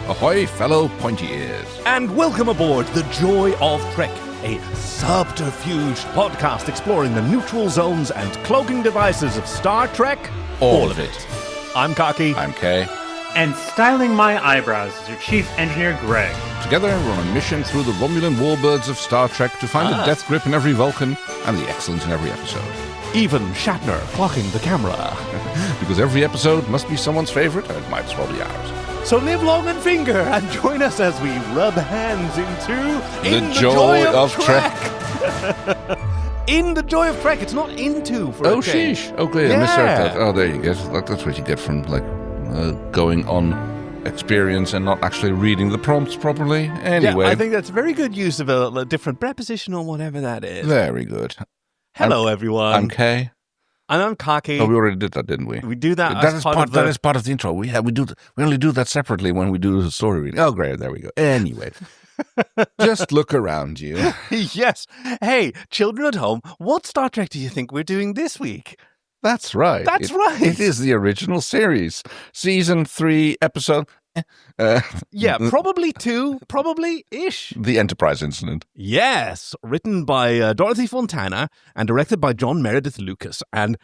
Ahoy, fellow pointy ears. And welcome aboard The Joy of Trek, a subterfuge podcast exploring the neutral zones and cloaking devices of Star Trek. All of it. I'm Kaki. I'm Kay. And styling my eyebrows is your chief engineer, Greg. Together, we're on a mission through the Romulan warbirds of Star Trek to find the death grip in every Vulcan and the excellence in every episode. Even Shatner clocking the camera. Because every episode must be someone's favorite, and it might as well be ours. So live long and finger and join us as we rub hands into The Joy of Trek. In the Joy of Trek. It's not into for Oh, a change. sheesh. Okay, I misheard that. Oh, there you go. That's what you get from, going on experience and not actually reading the prompts properly. Anyway. Yeah, I think that's very good use of a different preposition or whatever that is. Very good. Hello, everyone. I'm Kay. And I'm Kaki. Oh, we already did that, didn't we? We do that That as is part of that is part of the intro. We only do that separately when we do the story reading. Oh, great. There we go. Anyway. Just look around you. Yes. Hey, children at home, what Star Trek do you think we're doing this week? That's right. That's right. It is the original series. Season 3, episode... Yeah, probably 2, probably-ish. The Enterprise Incident. Yes, written by Dorothy Fontana and directed by John Meredith Lucas. And,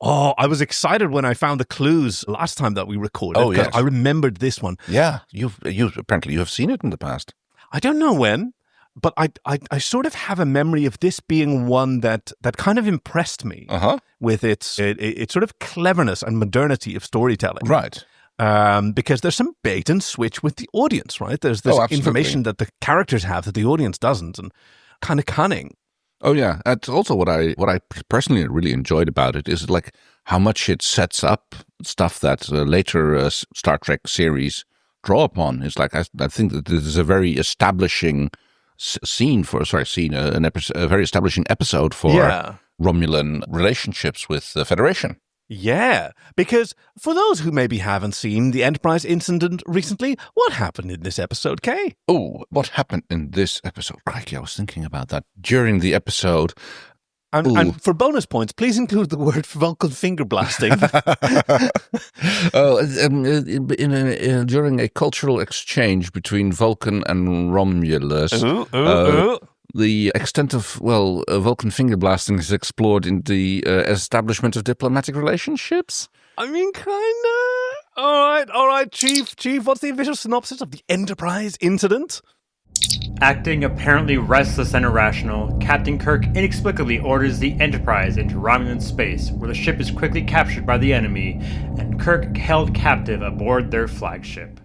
I was excited when I found the clues last time that we recorded. Oh, yes. I remembered this one. Yeah, you apparently you have seen it in the past. I don't know when, but I sort of have a memory of this being one that kind of impressed me with its sort of cleverness and modernity of storytelling. Right. Because there's some bait and switch with the audience, right? There's this information that the characters have that the audience doesn't, and kind of cunning. Oh yeah, that's also what I personally really enjoyed about it is like how much it sets up stuff that later Star Trek series draw upon. It's like I think that this is a very establishing a very establishing episode for Romulan relationships with the Federation. Yeah, because for those who maybe haven't seen the Enterprise Incident recently, what happened in this episode, Kay? Oh, what happened in this episode? Crikey, I was thinking about that during the episode. And for bonus points, please include the word Vulcan finger blasting. During a cultural exchange between Vulcan and Romulus, the extent of, Vulcan finger blasting is explored in the establishment of diplomatic relationships. I mean, kind of. All right, Chief, what's the official synopsis of the Enterprise Incident? Acting apparently restless and irrational, Captain Kirk inexplicably orders the Enterprise into Romulan space, where the ship is quickly captured by the enemy, and Kirk held captive aboard their flagship.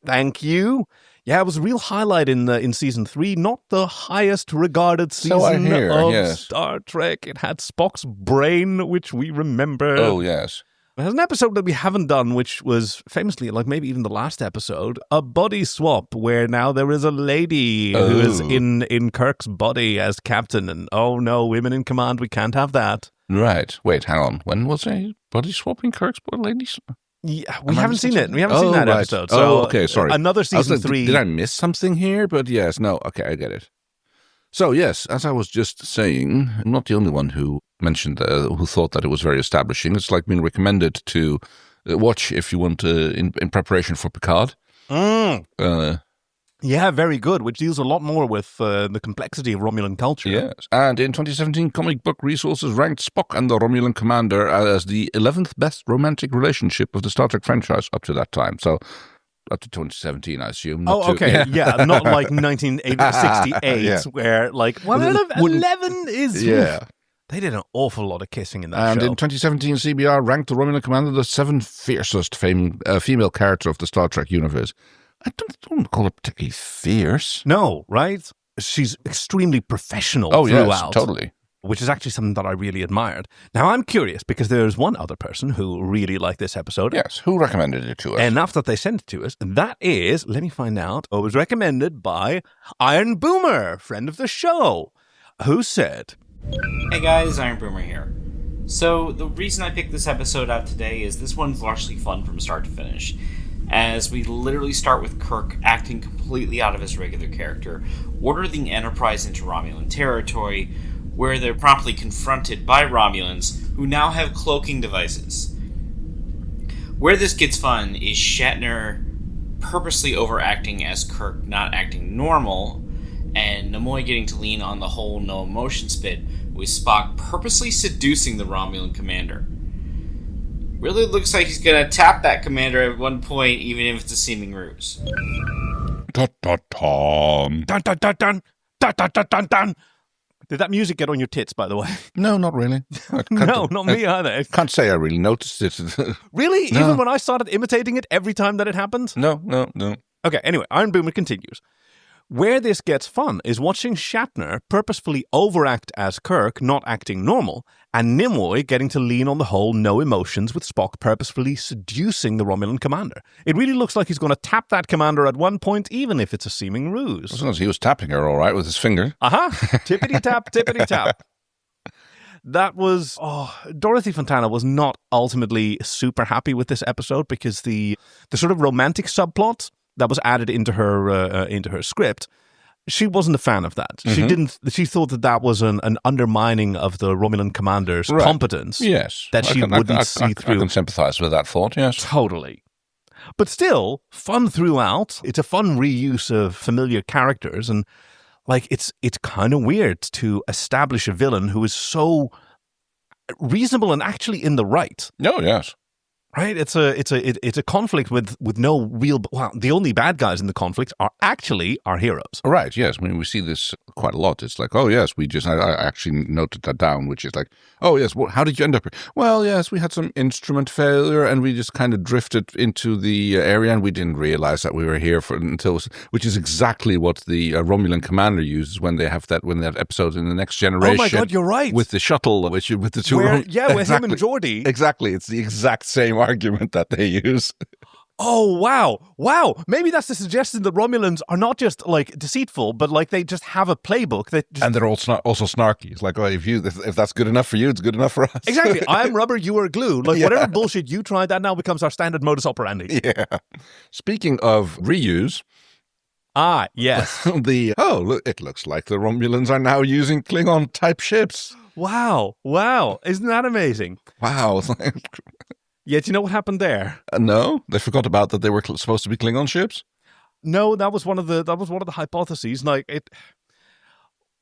Thank you. Yeah, it was a real highlight in Season 3, not the highest regarded season of Star Trek. It had Spock's brain, which we remember. Oh, yes. There's an episode that we haven't done, which was famously, like maybe even the last episode, a body swap, where now there is a lady who is in Kirk's body as captain, and oh no, women in command, we can't have that. Right. Wait, hang on. When was a body swap in Kirk's body, ladies? Yeah, we haven't seen it. We haven't seen that episode. So okay, sorry. Another Season 3. Did I miss something here? But yes, no, okay, I get it. So yes, as I was just saying, I'm not the only one who mentioned, who thought that it was very establishing. It's like being recommended to watch if you want in preparation for Picard. Yeah, very good, which deals a lot more with the complexity of Romulan culture. Yes, and in 2017, Comic Book Resources ranked Spock and the Romulan commander as the 11th best romantic relationship of the Star Trek franchise up to that time. So up to 2017, I assume. Okay. Yeah, not like 1968, where like 1 out of 11 is... Yeah. They did an awful lot of kissing in that show. And in 2017, CBR ranked the Romulan commander the 7th fiercest female character of the Star Trek universe. I don't call her particularly fierce. No, right? She's extremely professional throughout. Yes, totally. Which is actually something that I really admired. Now, I'm curious, because there's one other person who really liked this episode. Yes, who recommended it to us? Enough that they sent it to us. And that is, let me find out, it was recommended by IronBoomer, friend of the show, who said... Hey guys, IronBoomer here. So, the reason I picked this episode out today is this one's largely fun from start to finish, as we literally start with Kirk acting completely out of his regular character, ordering the Enterprise into Romulan Territory, where they're promptly confronted by Romulans, who now have cloaking devices. Where this gets fun is Shatner purposely overacting as Kirk not acting normal, and Nimoy getting to lean on the whole no emotions bit, with Spock purposely seducing the Romulan commander. Really looks like he's gonna tap that commander at one point, even if it's a seeming ruse. Dun-dun-dun. Dun-dun-dun-dun. Did that music get on your tits, by the way? No, not really. No, not me either. I can't say I really noticed it. Really? No. Even when I started imitating it every time that it happened? No. Okay, anyway, IronBoomer continues. Where this gets fun is watching Shatner purposefully overact as Kirk, not acting normal, and Nimoy getting to lean on the whole no emotions with Spock purposefully seducing the Romulan commander. It really looks like he's going to tap that commander at one point, even if it's a seeming ruse. As long as he was tapping her all right with his finger. Tippity-tap, tippity-tap. That was... Dorothy Fontana was not ultimately super happy with this episode because the sort of romantic subplot that was added into her script, she wasn't a fan of that. Mm-hmm. She thought that was an undermining of the Romulan commander's competence. Yes. That she wouldn't see through. I can sympathize with that thought, yes. Totally. But still, fun throughout. It's a fun reuse of familiar characters, and like it's kind of weird to establish a villain who is so reasonable and actually in the right. Oh, yes. Right, it's a conflict with no real. Well, the only bad guys in the conflict are actually our heroes. Right. Yes. I mean, we see this quite a lot. It's like, oh yes, I actually noted that down, which is like, oh yes, how did you end up here? Well, yes, we had some instrument failure, and we just kind of drifted into the area, and we didn't realize that we were here which is exactly what the Romulan commander uses when they have that episode in the Next Generation. Oh my God, you're right. With the shuttle, with the two. With him and Geordi. Exactly, it's the exact same argument that they use. Oh, wow. Maybe that's the suggestion that Romulans are not just, like, deceitful, but, like, they just have a playbook. And they're also snarky. It's like, oh, if that's good enough for you, it's good enough for us. Exactly. I'm rubber, you are glue. Like, whatever bullshit you try, that now becomes our standard modus operandi. Yeah. Speaking of reuse... Ah, yes. Look, it looks like the Romulans are now using Klingon-type ships. Wow. Isn't that amazing? Wow. Yeah, do you know what happened there? No, they forgot about that they were supposed to be Klingon ships. No, that was one of the hypotheses. Like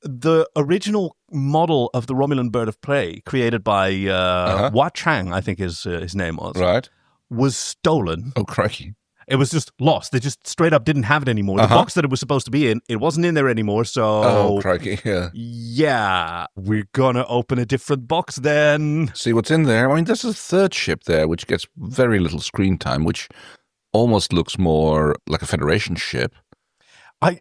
the original model of the Romulan bird of prey, created by Hua Chang, I think his name was. Right. Was stolen. Oh, crikey. It was just lost. They just straight up didn't have it anymore. The box that it was supposed to be in, it wasn't in there anymore. So, oh, crikey, yeah, we're gonna open a different box then. See what's in there. I mean, there's a third ship there which gets very little screen time, which almost looks more like a Federation ship. I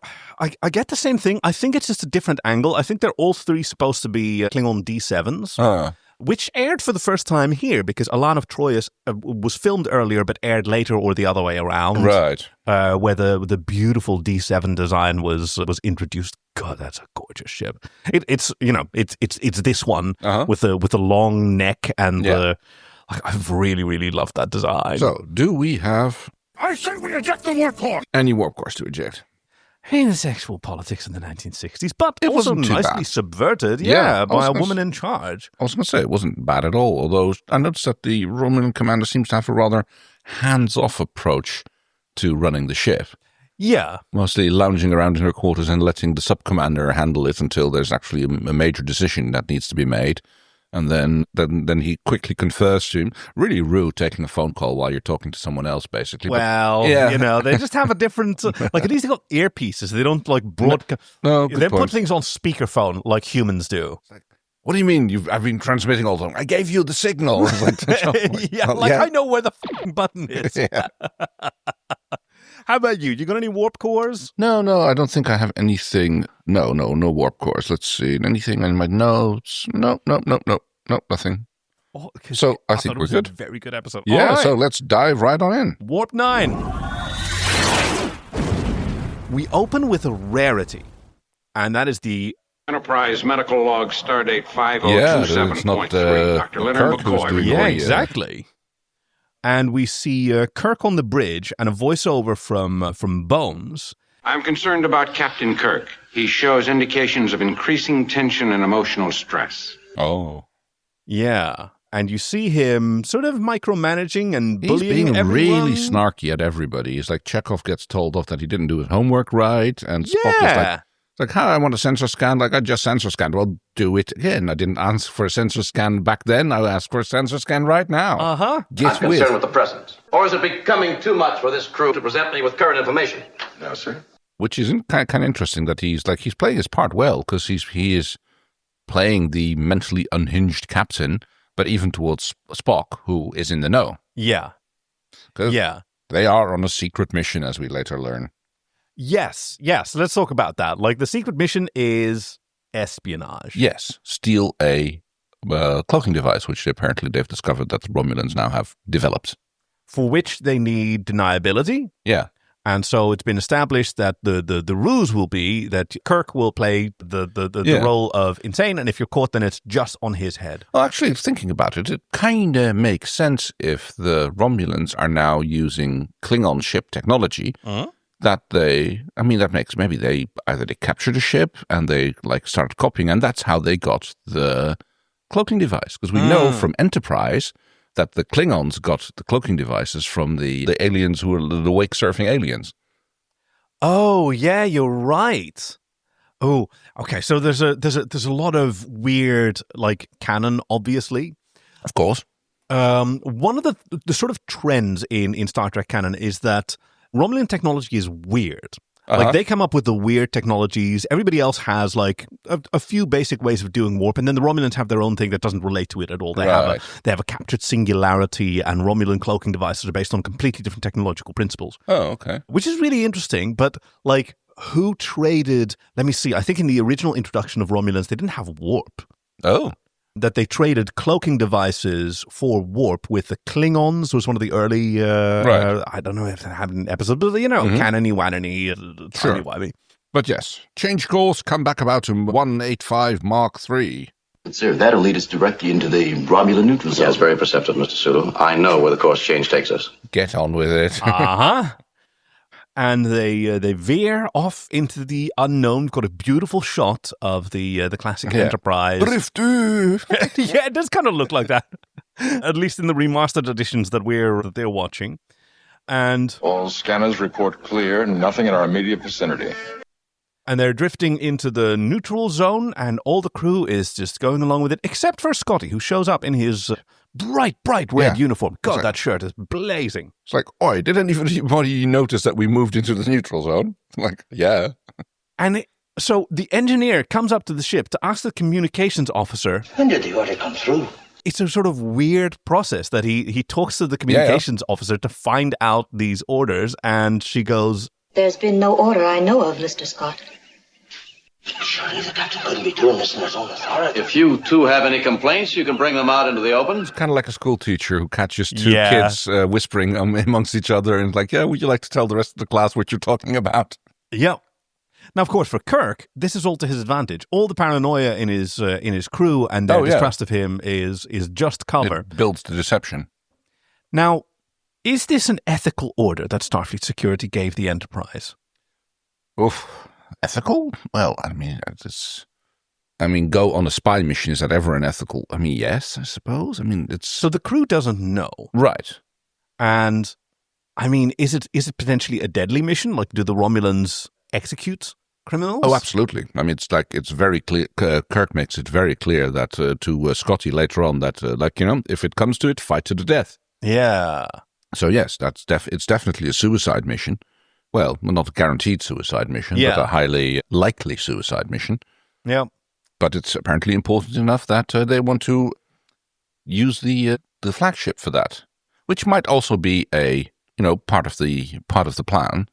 get the same thing. I think it's just a different angle. I think they're all three supposed to be Klingon D7s. Which aired for the first time here because a lot of Troyes was filmed earlier but aired later or the other way around. Right. Where the beautiful D7 design was introduced. God, that's a gorgeous ship. It's this one with the long neck and I've really, really loved that design. So, do we have... I say we eject the warp core! Any warp cores to eject? Hey, the sexual politics in the 1960s, but it also wasn't too nicely bad. Subverted, by a woman in charge. I was going to say, it wasn't bad at all, although I noticed that the Romulan commander seems to have a rather hands-off approach to running the ship. Yeah. Mostly lounging around in her quarters and letting the sub-commander handle it until there's actually a major decision that needs to be made. And then he quickly confers to him. Really rude taking a phone call while you're talking to someone else, basically. Well, they just have a different... like, at least they got earpieces. They don't, like, broadcast... No, they point. put things on speakerphone like humans do. What do you mean? I've been transmitting all the time. I gave you the signal. I know where the fucking button is. Yeah. How about you? You got any warp cores? No, I don't think I have anything. No warp cores. Let's see. Anything in my notes? No, nothing. Oh, so I think we're good. A very good episode. Yeah, right. So let's dive right on in. Warp 9. We open with a rarity, and that is the Enterprise medical log stardate 5027.3. Dr. Leonard Kirk who's McCoy. doing Yeah, exactly. And we see Kirk on the bridge and a voiceover from Bones. I'm concerned about Captain Kirk. He shows indications of increasing tension and emotional stress. Oh. Yeah. And you see him sort of micromanaging and bullying He's being everyone. really snarky at everybody. It's like Chekhov gets told off that he didn't do his homework right, and Spock is like, how I want a sensor scan? Like, I just sensor scanned. Well, do it again. I didn't ask for a sensor scan back then. I'll ask for a sensor scan right now. Uh-huh. I'm concerned with the present. Or is it becoming too much for this crew to present me with current information? No, sir. Which is kind of interesting that he's playing his part well, because he is playing the mentally unhinged captain, but even towards Spock, who is in the know. Yeah. Yeah. They are on a secret mission, as we later learn. Yes. Let's talk about that. Like, the secret mission is espionage. Yes. Steal a cloaking device, which apparently they've discovered that the Romulans now have developed. For which they need deniability. Yeah. And so it's been established that the ruse will be that Kirk will play the role of insane, and if you're caught, then it's just on his head. Well, actually, thinking about it, it kind of makes sense if the Romulans are now using Klingon ship technology. That maybe they captured a ship and they started copying, and that's how they got the cloaking device. Because we know from Enterprise that the Klingons got the cloaking devices from the aliens who were the wake surfing aliens. Oh yeah, you're right. Oh, okay. So there's a lot of weird canon, obviously. Of course. One of the sort of trends in Star Trek canon is that Romulan technology is weird. Like, they come up with the weird technologies. Everybody else has, a few basic ways of doing warp, and then the Romulans have their own thing that doesn't relate to it at all. They have a captured singularity, and Romulan cloaking devices are based on completely different technological principles. Oh, okay. Which is really interesting, but, who traded... Let me see. I think in the original introduction of Romulans, they didn't have warp. Oh. That they traded cloaking devices for warp with the Klingons. Was one of the early, I don't know if they have an episode, but canony, wannony, timey-wimey. But yes, change course, come back about in 185 Mark III. Sir, that'll lead us directly into the Romulan neutral zone. Yes, very perceptive, Mr. Sulu. I know where the course change takes us. Get on with it. And they veer off into the unknown. We've got a beautiful shot of the classic Enterprise. Yeah, it does kind of look like that. At least in the remastered editions that they're watching. And all scanners report clear, nothing in our immediate vicinity. And they're drifting into the neutral zone, and all the crew is just going along with it, except for Scotty, who shows up in his bright red uniform. God, that shirt is blazing. It's like, oi, did anybody notice that we moved into the neutral zone? Yeah. And so the engineer comes up to the ship to ask the communications officer. When did the order come through? It's a sort of weird process that he talks to the communications officer to find out these orders, and she goes, "There's been no order I know of, Mr. Scott." Surely the captain couldn't be doing this in his own authority. If you two have any complaints, you can bring them out into the open. It's kind of like a school teacher who catches two kids whispering amongst each other and would you like to tell the rest of the class what you're talking about? Yeah. Now, of course, for Kirk, this is all to his advantage. All the paranoia in his crew and their distrust of him is just cover. It builds the deception. Now, is this an ethical order that Starfleet Security gave the Enterprise? Oof. Ethical? Well, go on a spy mission. Is that ever an ethical? Yes, I suppose. It's... So the crew doesn't know. Right. And, is it potentially a deadly mission? Do the Romulans execute criminals? Oh, absolutely. It's very clear. Kirk makes it very clear that to Scotty later on that, if it comes to it, fight to the death. Yeah. So yes, it's definitely a suicide mission. Well, not a guaranteed suicide mission, but a highly likely suicide mission. Yeah. But it's apparently important enough that they want to use the flagship for that, which might also be a part of the plan.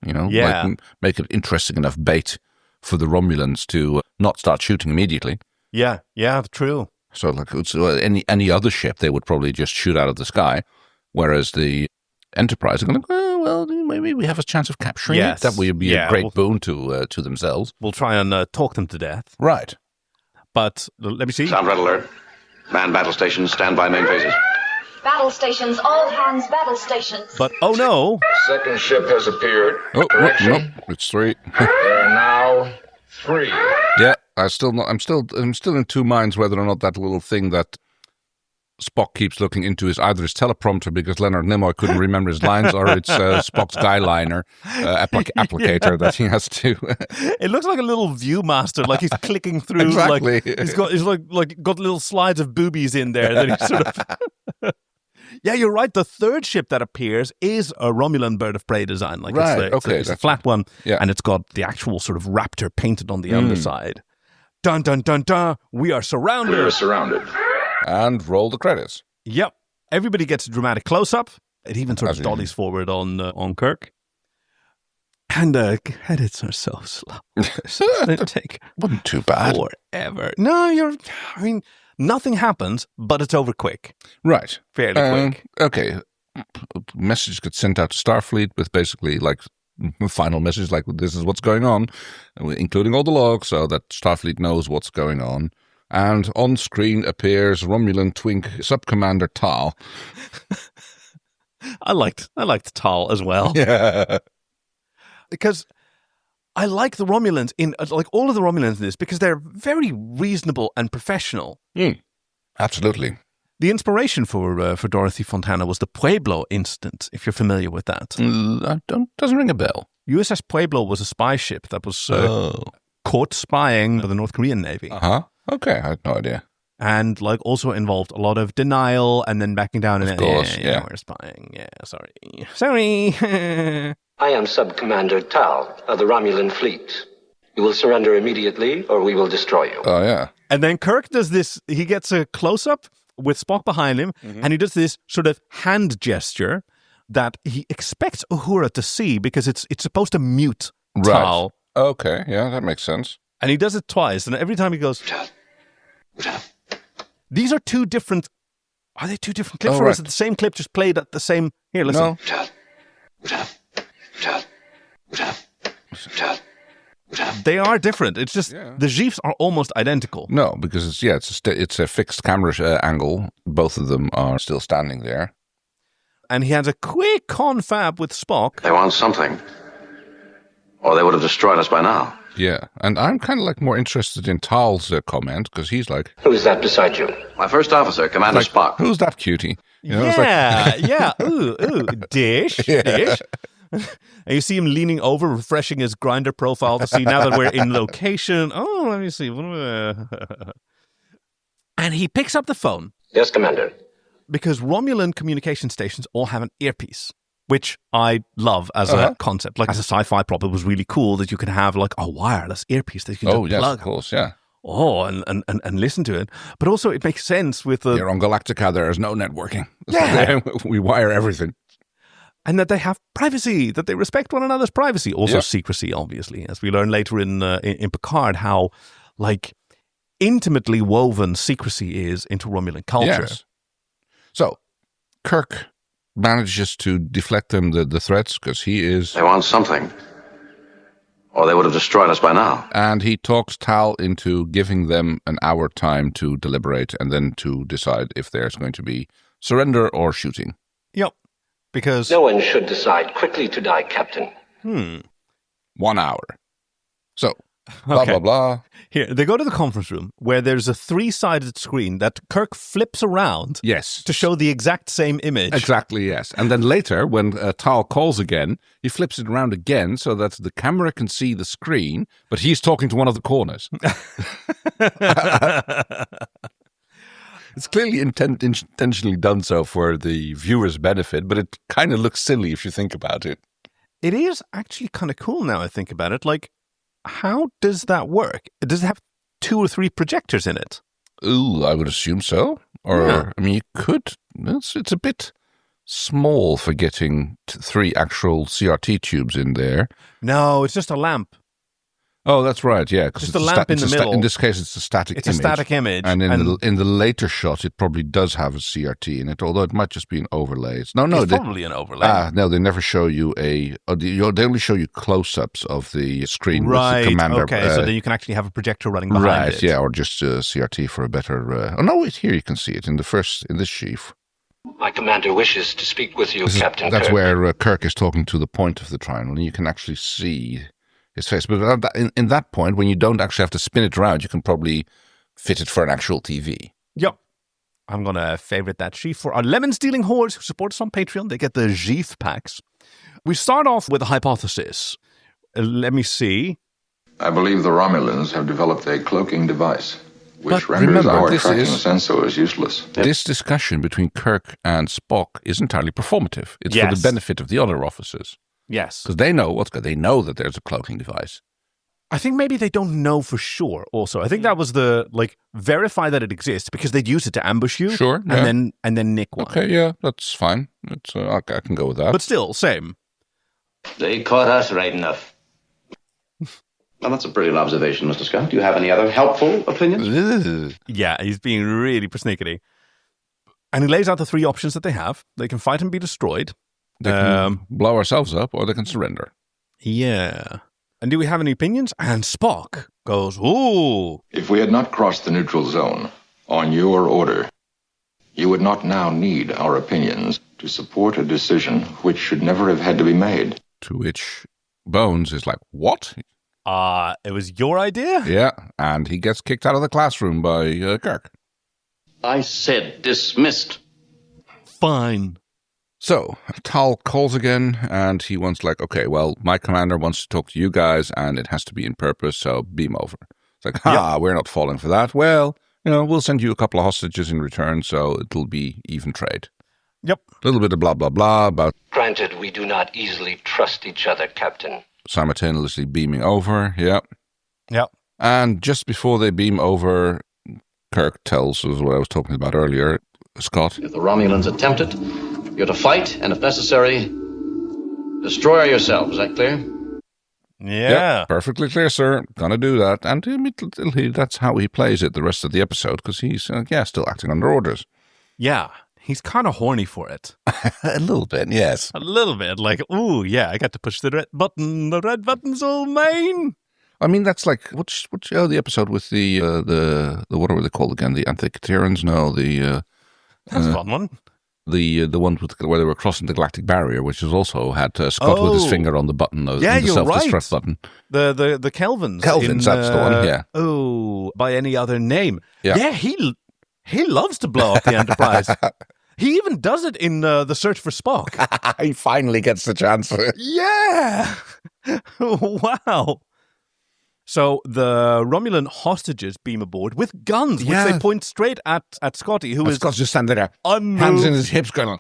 Make it interesting enough bait for the Romulans to not start shooting immediately. Yeah, true. So any other ship, they would probably just shoot out of the sky, whereas the Enterprise are going to maybe we have a chance of capturing it. That would be a great boon to themselves. We'll try and talk them to death. Right. But let me see. Sound red alert. Man battle stations, stand by main phases. Battle stations, all hands battle stations. But oh no. Second ship has appeared. Oh, nope, it's 3. There are now 3. Yeah, I'm still in two minds whether or not that little thing that Spock keeps looking into either his teleprompter because Leonard Nimoy couldn't remember his lines, or it's Spock's guyliner applicator that he has to. It looks like a little Viewmaster, like he's clicking through. Exactly. Like he's got little slides of boobies in there that he's sort of. Yeah, you're right. The third ship that appears is a Romulan bird of prey design. Like right. It's a flat one, and it's got the actual sort of raptor painted on the underside. Dun dun dun dun! We are surrounded. We're surrounded. And roll the credits. Yep. Everybody gets a dramatic closer. It even sort of dollies forward on Kirk. And the credits are so slow. They take wasn't too bad. Forever. No, nothing happens, but it's over quick. Right. Fairly quick. Okay. Message gets sent out to Starfleet with basically like final message, like this is what's going on, including all the logs, so that Starfleet knows what's going on. And on screen appears Romulan twink Subcommander Tal. I liked Tal as well. Yeah. Because I like the Romulans like all of the Romulans in this because they're very reasonable and professional. Absolutely. The inspiration for Dorothy Fontana was the Pueblo incident, if you're familiar with that. Doesn't ring a bell. USS Pueblo was a spy ship that was caught spying for the North Korean Navy. Okay, I had no idea. And like also involved a lot of denial and then backing down. Of course, yeah. We're spying. Yeah, sorry. I am Subcommander Tal of the Romulan fleet. You will surrender immediately or we will destroy you. Oh, yeah. And then Kirk does this. He gets a close-up with Spock behind him, and he does this sort of hand gesture that he expects Uhura to see because it's supposed to mute Tal. Okay, yeah, that makes sense. And he does it twice, and every time he goes... These are two different... Are they two different clips, or is it the same clip just played at the same... Here, listen. No. They are different. It's just the GIFs are almost identical. No, because it's a fixed camera angle. Both of them are still standing there. And he has a quick confab with Spock. They want something, or they would have destroyed us by now. Yeah, and I'm kind of like more interested in Tal's comment because he's like, who is that beside you? My first officer, Commander Spock. Who's that cutie? You know, yeah. Ooh, dish. And you see him leaning over, refreshing his Grindr profile to see now that we're in location. Oh, let me see. And he picks up the phone. Yes, Commander. Because Romulan communication stations all have an earpiece, which I love as a concept. Like as a sci-fi prop, it was really cool that you could have like a wireless earpiece that you can just plug. Of course, yeah. Oh, and listen to it. But also it makes sense with the... Here on Galactica, there is no networking. Yeah. We wire everything. And that they have privacy, that they respect one another's privacy. Also secrecy, obviously, as we learn later in Picard, how like intimately woven secrecy is into Romulan culture. Yes. So, Kirk manages to deflect them the threats because he is... They want something, or they would have destroyed us by now. And he talks Tal into giving them an hour time to deliberate and then to decide if there's going to be surrender or shooting. Yep. Because no one should decide quickly to die, Captain. 1 hour. So, blah, blah, blah. Here, they go to the conference room where there's a 3-sided screen that Kirk flips around to show the exact same image. Exactly, yes. And then later, when Tal calls again, he flips it around again so that the camera can see the screen, but he's talking to one of the corners. It's clearly intentionally done so for the viewer's benefit, but it kind of looks silly if you think about it. It is actually kind of cool now I think about it. Like, how does that work? Does it have 2 or 3 projectors in it? Ooh, I would assume so. Or, I mean, you could. It's a bit small for getting 3 actual CRT tubes in there. No, it's just a lamp. Oh, that's right, yeah. Just a lamp in the middle. In this case, it's a static image. It's a static image. And in the later shot, it probably does have a CRT in it, although it might just be an overlay. It's probably an overlay. No, they never show you they only show you close-ups of the screen right, with the commander. Okay, so then you can actually have a projector running behind it. Right, yeah, or just a CRT for a better... wait, here you can see it in this sheaf. My commander wishes to speak with you, Captain That's Kirk. where Kirk is talking to the point of the triangle, and you can actually see his face. But in that point, when you don't actually have to spin it around, you can probably fit it for an actual TV. Yep. I'm going to favorite that sheaf for our lemon-stealing hordes who support us on Patreon. They get the sheaf packs. We start off with a hypothesis. Let me see. I believe the Romulans have developed a cloaking device, which But renders remember, our this tracking is- sensors useless. This discussion between Kirk and Spock is entirely performative. It's for Yes. the benefit of the other officers. Yes. Because they know they know that there's a cloaking device. I think maybe they don't know for sure also. I think that was the, verify that it exists because they'd use it to ambush you. Sure, yeah. And then nick one. Okay, yeah, that's fine. It's I can go with that. But still, same. They caught us right enough. Well, that's a brilliant observation, Mr. Scott. Do you have any other helpful opinions? Yeah, he's being really persnickety. And he lays out the 3 options that they have. They can fight and be destroyed. They can blow ourselves up, or they can surrender. Yeah. And do we have any opinions? And Spock goes, ooh. If we had not crossed the neutral zone, on your order, you would not now need our opinions to support a decision which should never have had to be made. To which Bones is like, what? It was your idea? Yeah, and he gets kicked out of the classroom by Kirk. I said dismissed. Fine. So, Tal calls again, and he wants okay, well, my commander wants to talk to you guys, and it has to be in purpose, so beam over. It's like, we're not falling for that. Well, we'll send you a couple of hostages in return, so it'll be even trade. Yep. A little bit of blah, blah, blah about Granted, we do not easily trust each other, Captain. simultaneously beaming over, Yep. And just before they beam over, Kirk tells us what I was talking about earlier, Scott. If the Romulans attempt it, you're to fight, and if necessary, destroy yourselves. Is that clear? Yeah. Perfectly clear, sir. Gonna do that. And that's how he plays it the rest of the episode, because he's, still acting under orders. Yeah. He's kind of horny for it. A little bit, yes. A little bit. Ooh, yeah, I got to push the red button. The red button's all mine. I mean, that's what's the episode with the what are they called again? The Antikytherians? No, That's a fun one. The one where they were crossing the galactic barrier, which has also had Scott with his finger on the button, the self-destruct button. The Kelvins. Kelvins, that's the one, yeah. Oh, by any other name. Yeah, he loves to blow up the Enterprise. He even does it in The Search for Spock. He finally gets the chance. Yeah! Wow. So the Romulan hostages beam aboard with guns, which they point straight at Scotty, who is... Scott's just standing there, hands in his hips going,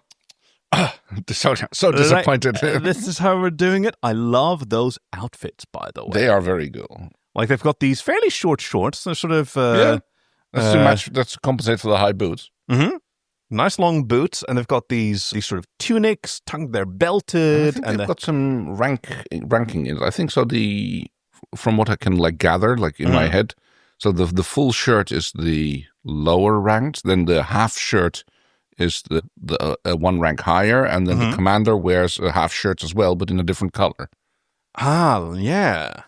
so disappointed. This is how we're doing it. I love those outfits, by the way. They are very cool. They've got these fairly short shorts. They're sort of... That's to match. That's to compensate for the high boots. Mm-hmm. Nice long boots, and they've got these sort of tunics. They're belted, and they've got some ranking in it. I think so. From what I can gather, in my head, so the full shirt is the lower ranked. Then the half shirt is the one rank higher, and then the commander wears a half shirt as well, but in a different color. Ah, yeah.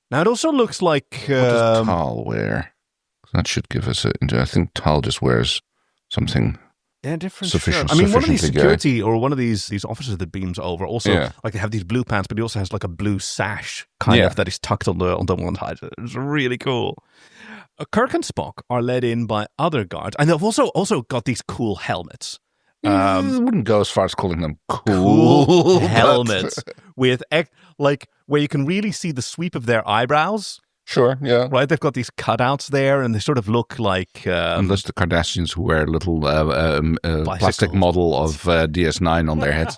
Now it also looks like what does Tal wear? That should give us I think Tal just wears something. Yeah, different shirt. I mean, one of these security or one of these officers that beams over also, they have these blue pants, but he also has a blue sash kind of that is tucked on the one side. It's really cool. Kirk and Spock are led in by other guards, and they've also got these cool helmets. I wouldn't go as far as calling them cool helmets with where you can really see the sweep of their eyebrows. Sure, yeah. Right, they've got these cutouts there, and they sort of look like... Unless the Kardashians who wear a little plastic model of DS9 on their heads.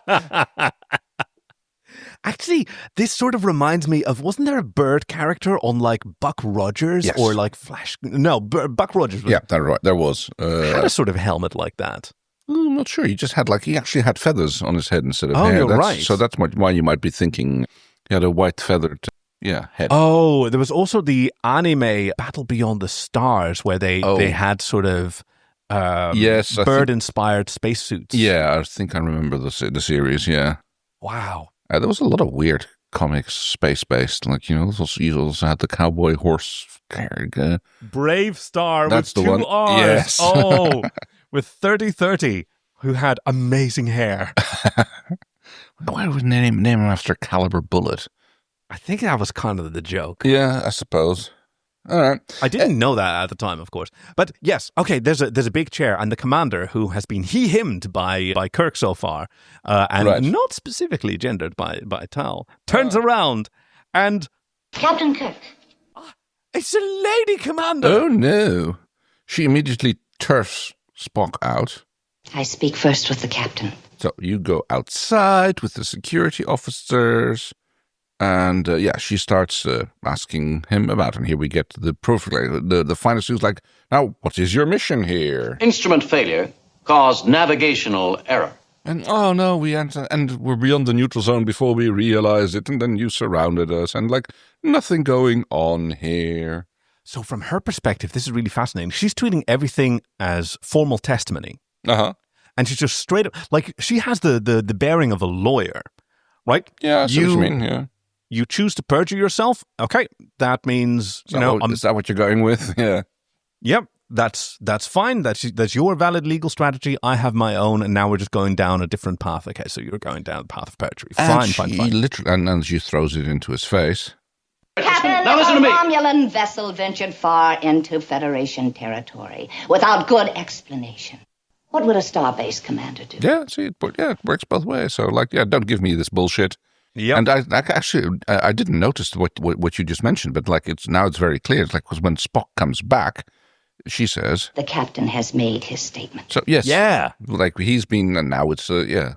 Actually, this sort of reminds me of... Wasn't there a bird character on, Buck Rogers? Yes. Or, Flash... No, Buck Rogers. There was. Had a sort of helmet like that. I'm not sure. He just had, he actually had feathers on his head instead of hair. You're right. So that's why you might be thinking he had a white feathered... head. Oh, there was also the anime Battle Beyond the Stars where they had sort of bird-inspired spacesuits. Yeah, I think I remember the series, yeah. Wow. There was a lot of weird comics space-based. You also had the cowboy horse. Brave Star That's with the 2 one. R's. Yes. Oh, with 3030, who had amazing hair. Why would name him after Caliber Bullet? I think that was kind of the joke. Yeah, I suppose. All right. I didn't know that at the time, of course. But yes, okay, there's a big chair, and the commander, who has been he-himmed by Kirk so far, and not specifically gendered by Tal, turns around and... Captain Kirk. It's a lady commander! Oh, no. She immediately turfs Spock out. I speak first with the captain. So you go outside with the security officers... And, she starts asking him about, and here we get the profile. The finest who's like, now, what is your mission here? Instrument failure caused navigational error. And, oh, no, we enter, and we're beyond the neutral zone before we realized it, and then you surrounded us, and, nothing going on here. So from her perspective, this is really fascinating. She's treating everything as formal testimony. Uh-huh. And she's just straight up, she has the bearing of a lawyer, right? Yeah, I see what you mean, yeah. You choose to perjure yourself. Okay, that means is that what you're going with? Yeah. Yep, that's fine. That's your valid legal strategy. I have my own, and now we're just going down a different path. Okay, so you're going down the path of perjury. Fine. Literally, and she throws it into his face. Captain, a Romulan vessel ventured far into Federation territory without good explanation. What would a starbase commander do? Yeah, see, it works both ways. So, don't give me this bullshit. Yeah, and I didn't notice what you just mentioned, but it's very clear. It's because when Spock comes back, she says the captain has made his statement. So yes, yeah, he's been, and now it's So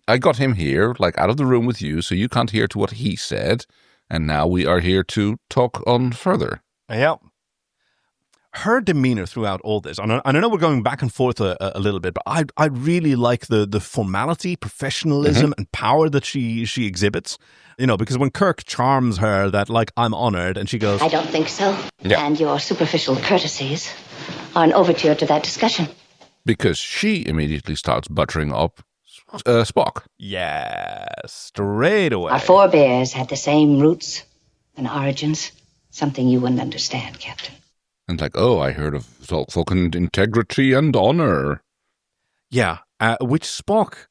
I got him here, out of the room with you, so you can't hear to what he said, and now we are here to talk on further. Yeah. Her demeanor throughout all this, and I know we're going back and forth a little bit, but I really like the formality, professionalism, and power that she exhibits. Because when Kirk charms her that, I'm honored, and she goes, I don't think so. Yeah. And your superficial courtesies are an overture to that discussion. Because she immediately starts buttering up Spock. Yeah, straight away. Our forebears had the same roots and origins, something you wouldn't understand, Captain. And I heard of Vulcan integrity and honor. Yeah, which Spock,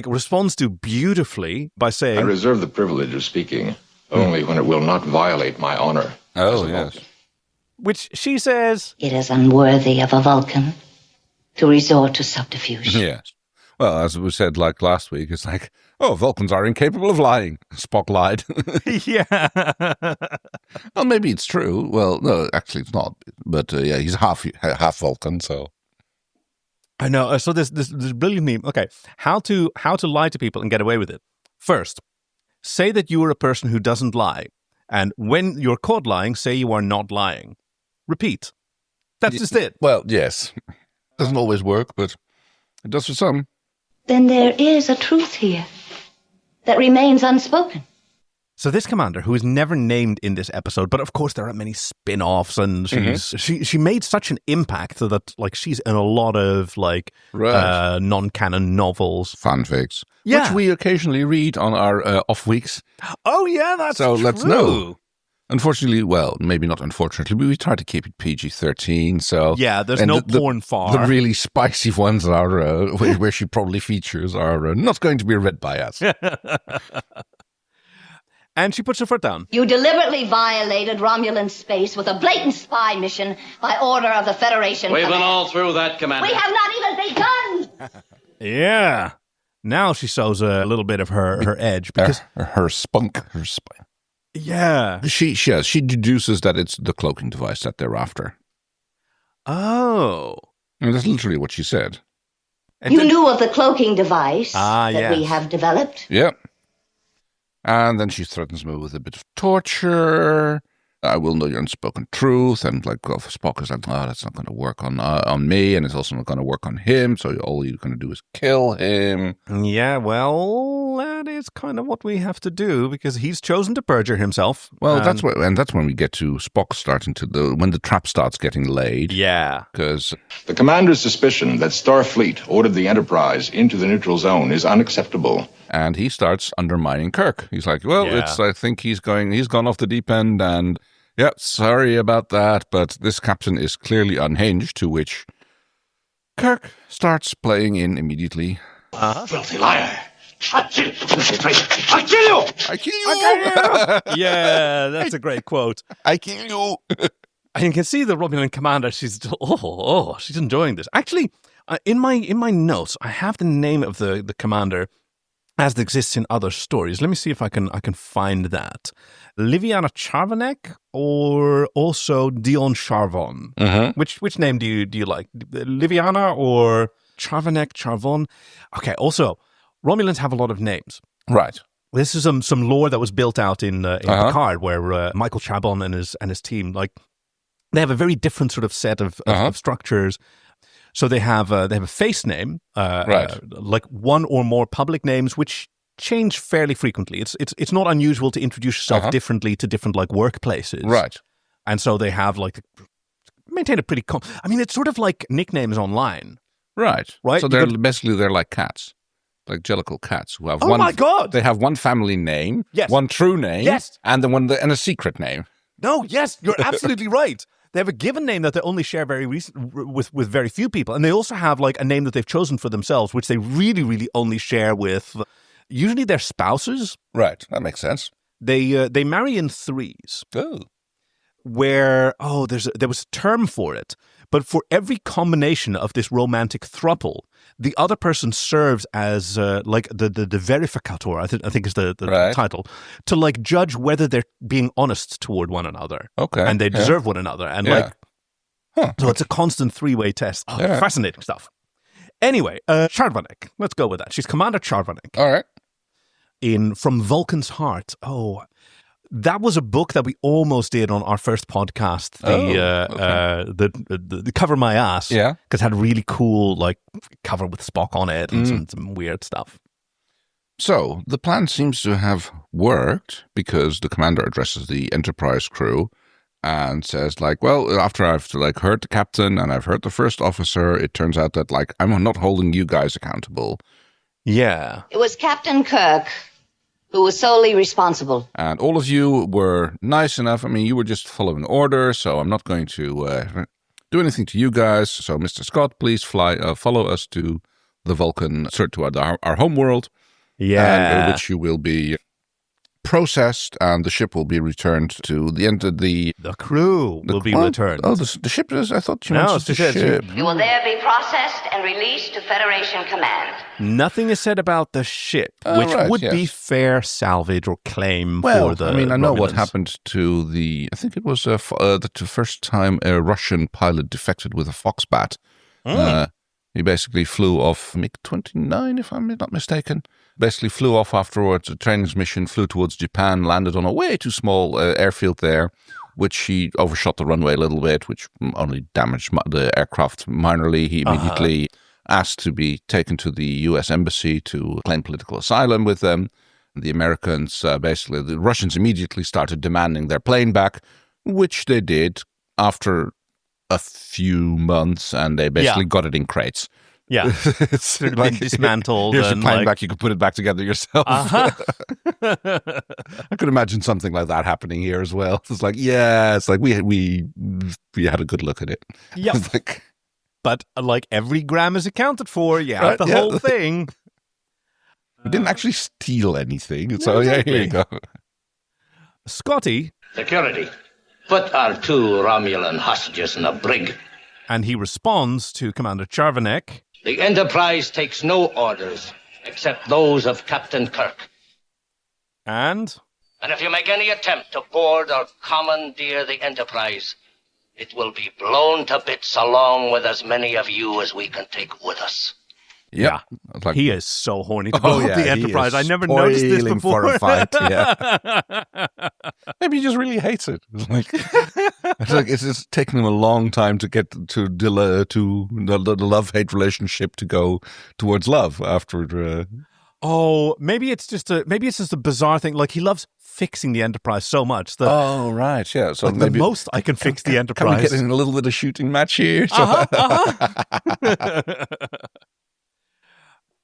responds to beautifully by saying... I reserve the privilege of speaking only when it will not violate my honor. Oh, yes. Which she says... It is unworthy of a Vulcan to resort to subterfuge. Yes. Well, as we said, last week, it's Vulcans are incapable of lying. Spock lied. Yeah. Well, maybe it's true. Well, no, actually it's not. But, he's half Vulcan, so... I know. So this brilliant meme. Okay, how to lie to people and get away with it. First, say that you are a person who doesn't lie. And when you're caught lying, say you are not lying. Repeat. That's just it. Well, yes. Doesn't always work, but it does for some. Then there is a truth here that remains unspoken. So this commander, who is never named in this episode, but of course there are many spin-offs, and she made such an impact that she's in a lot of non-canon novels, fanfics, which we occasionally read on our off weeks. Oh yeah, that's so true. Let's know. Unfortunately, well, maybe not unfortunately, but we try to keep it PG-13. So yeah, there's no porn far. The really spicy ones are where she probably features are not going to be read by us. And she puts her foot down. You deliberately violated Romulan space with a blatant spy mission by order of the Federation. We've been all through that, Commander. We have not even begun. Yeah. Now she shows a little bit of her edge because her spunk. Yeah. She deduces that it's the cloaking device that they're after. Oh. And that's literally what she said. You knew of the cloaking device that we have developed? Yep. And then she threatens me with a bit of torture. I will know your unspoken truth. And Spock is that's not going to work on me, and it's also not going to work on him. So all you're going to do is kill him. Yeah, well, that is kind of what we have to do because he's chosen to perjure himself. Well, that's when we get to Spock starting when the trap starts getting laid. Yeah, because the commander's suspicion that Starfleet ordered the Enterprise into the neutral zone is unacceptable. And he starts undermining Kirk. He's like, I think he's gone off the deep end, and yeah, sorry about that, but this captain is clearly unhinged, to which Kirk starts playing in immediately. Filthy liar. I'll kill you! I kill you! Yeah, that's a great quote. I kill you! And you can see the Romulan commander, she's she's enjoying this. Actually, in my notes, I have the name of the commander as it exists in other stories. Let me see if I can find that. Liviana Charvanek or also Dion Charvon? Mm-hmm. Which name do you like? Liviana or Charvanek, Charvon? Okay, also, Romulans have a lot of names. Right. This is some lore that was built out in Picard, where Michael Chabon and his team, like, they have a very different sort of set of structures. So they have a face name, like one or more public names, which change fairly frequently. It's not unusual to introduce yourself differently to different like workplaces, right? And so they have like maintain a pretty. I mean, it's sort of like nicknames online, right? Right. So they're like cats, like jellicle cats who have my God! They have one family name, one true name, and and a secret name. No, yes, you're absolutely right. They have a given name that they only share with very few people. And they also have like a name that they've chosen for themselves, which they really, really only share with usually their spouses. Right. That makes sense. They marry in threes. Oh. Where, there was a term for it. But for every combination of this romantic throuple, the other person serves as like the verificator, I think is the title, to like judge whether they're being honest toward one another. Okay. And they deserve one another. And so it's a constant three-way test. Fascinating stuff. Anyway, Charvanek. Let's go with that. She's Commander Charvanek. All right. From Vulcan's Heart. Oh, that was a book that we almost did on our first podcast. The Cover My Ass. Yeah. Because it had a really cool like cover with Spock on it and some weird stuff. So the plan seems to have worked because the commander addresses the Enterprise crew and says like, well, after I've like heard the captain and I've heard the first officer, it turns out that like I'm not holding you guys accountable. Yeah. It was Captain Kirk who was solely responsible. And all of you were nice enough. I mean, you were just following orders, so I'm not going to do anything to you guys. So, Mr. Scott, please follow us to the Vulcan, to our home world. Yeah. And, which you will be processed, and the ship will be returned to the end of the crew will be returned. Oh, the ship is, I thought you mentioned the ship. You will there be processed and released to Federation Command. Nothing is said about the ship, which would be fair salvage or claim for the I mean, I know Romulans. what happened to I think it was the first time a Russian pilot defected with a Foxbat. He basically flew off MiG-29, if I'm not mistaken. Basically flew off afterwards, a training mission, flew towards Japan, landed on a way too small airfield there, which he overshot the runway a little bit, which only damaged the aircraft minorly. He immediately asked to be taken to the U.S. Embassy to claim political asylum with them. The Americans, basically, the Russians immediately started demanding their plane back, which they did after a few months, and they basically got it in crates. Yeah, it's like dismantled. Here's your plane back. You can put it back together yourself. I could imagine something like that happening here as well. It's like, it's like we had a good look at it. Yeah, but like every gram is accounted for. Yeah, the whole thing. We didn't actually steal anything. So here you go. Scotty. Security. Put our 2 Romulan hostages in a brig. And he responds to Commander Charvanek. The Enterprise takes no orders except those of Captain Kirk. And if you make any attempt to board or commandeer the Enterprise, it will be blown to bits along with as many of you as we can take with us. Yeah. Like, he is so horny to blow up the Enterprise. I never noticed this before. For a fight, Maybe he just really hates it. It's like it's just taking him a long time to get to the love-hate relationship to go towards love after. Oh, maybe it's just a bizarre thing. Like he loves fixing the Enterprise so much that. Oh right, yeah. So like maybe the most I can fix the Enterprise. Can we get in a little bit of shooting match here?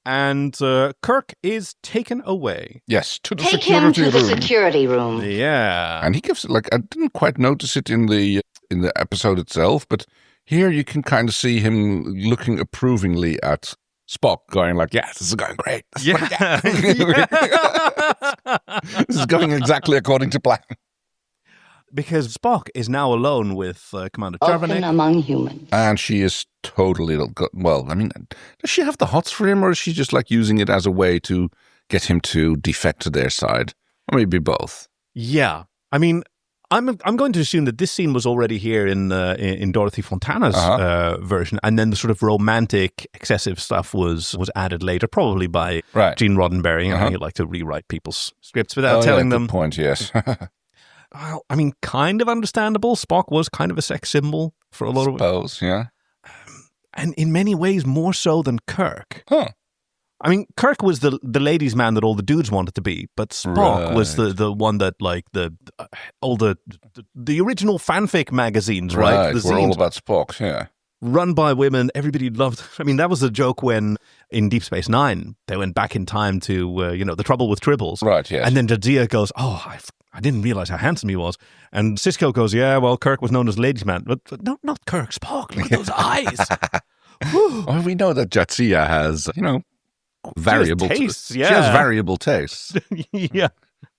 And Kirk is taken away. Yes, to the Take security him to the room. security room. Yeah. And he gives it, like, I didn't quite notice it in the episode itself, but here you can kind of see him looking approvingly at Spock going like, yes, this is going great. Yeah. This is going exactly according to plan. Because Spock is now alone with Commander Open Jarvanek. among humans. And she is totally, well, I mean, does she have the hots for him, or is she just like using it as a way to get him to defect to their side? Or maybe both. Yeah. I mean, I'm going to assume that this scene was already here in Dorothy Fontana's version, and then the sort of romantic, excessive stuff was added later, probably by Gene Roddenberry. He'd like to rewrite people's scripts without telling them. Good point, yes. Well, I mean, kind of understandable. Spock was kind of a sex symbol for a lot of... Suppose, yeah. And in many ways, more so than Kirk. Huh. I mean, Kirk was the ladies' man that all the dudes wanted to be, but Spock was the one that, like, all the original fanfic magazines, right? We're all about Spock, yeah. Run by women, everybody loved. I mean, that was a joke when in Deep Space Nine they went back in time to the trouble with tribbles, right? Yes, and then Jadzia goes, "Oh, I didn't realize how handsome he was," and Sisko goes, "Yeah, well, Kirk was known as ladies' man, but no, not Kirk. Spock, look at those eyes." Well, we know that Jadzia has, variable tastes. She has variable tastes. Yeah.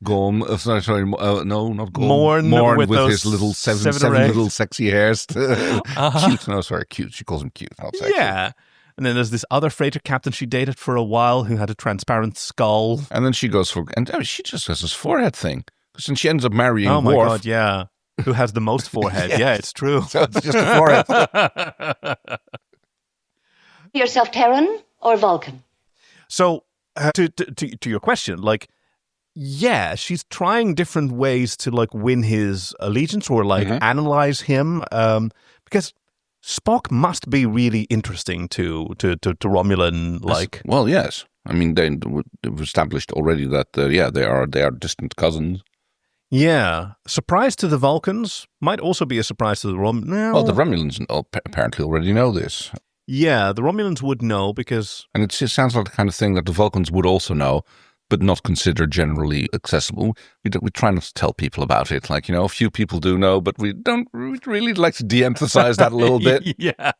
Gorm, sorry, no, not Gorm. Morn with his little seven little sexy hairs. Cute, no, sorry, cute. She calls him cute, not sexy. Yeah. And then there's this other freighter captain she dated for a while who had a transparent skull. And then she goes for, and she just has this forehead thing. Because then she ends up marrying Oh my Worf. God, yeah. Who has the most forehead. Yes. Yeah, it's true. So it's just a forehead. Yourself Terran or Vulcan? So, to your question, like, yeah, she's trying different ways to, like, win his allegiance or, like, analyze him. Because Spock must be really interesting to Romulan, like... Well, yes. I mean, they've established already that, they are distant cousins. Yeah. Surprise to the Vulcans might also be a surprise to the Romulans. No. Well, the Romulans apparently already know this. Yeah, the Romulans would know because... And it just sounds like the kind of thing that the Vulcans would also know, but not consider generally accessible. We try not to tell people about it. Like, a few people do know, but we'd really like to de-emphasize that a little bit. Yeah.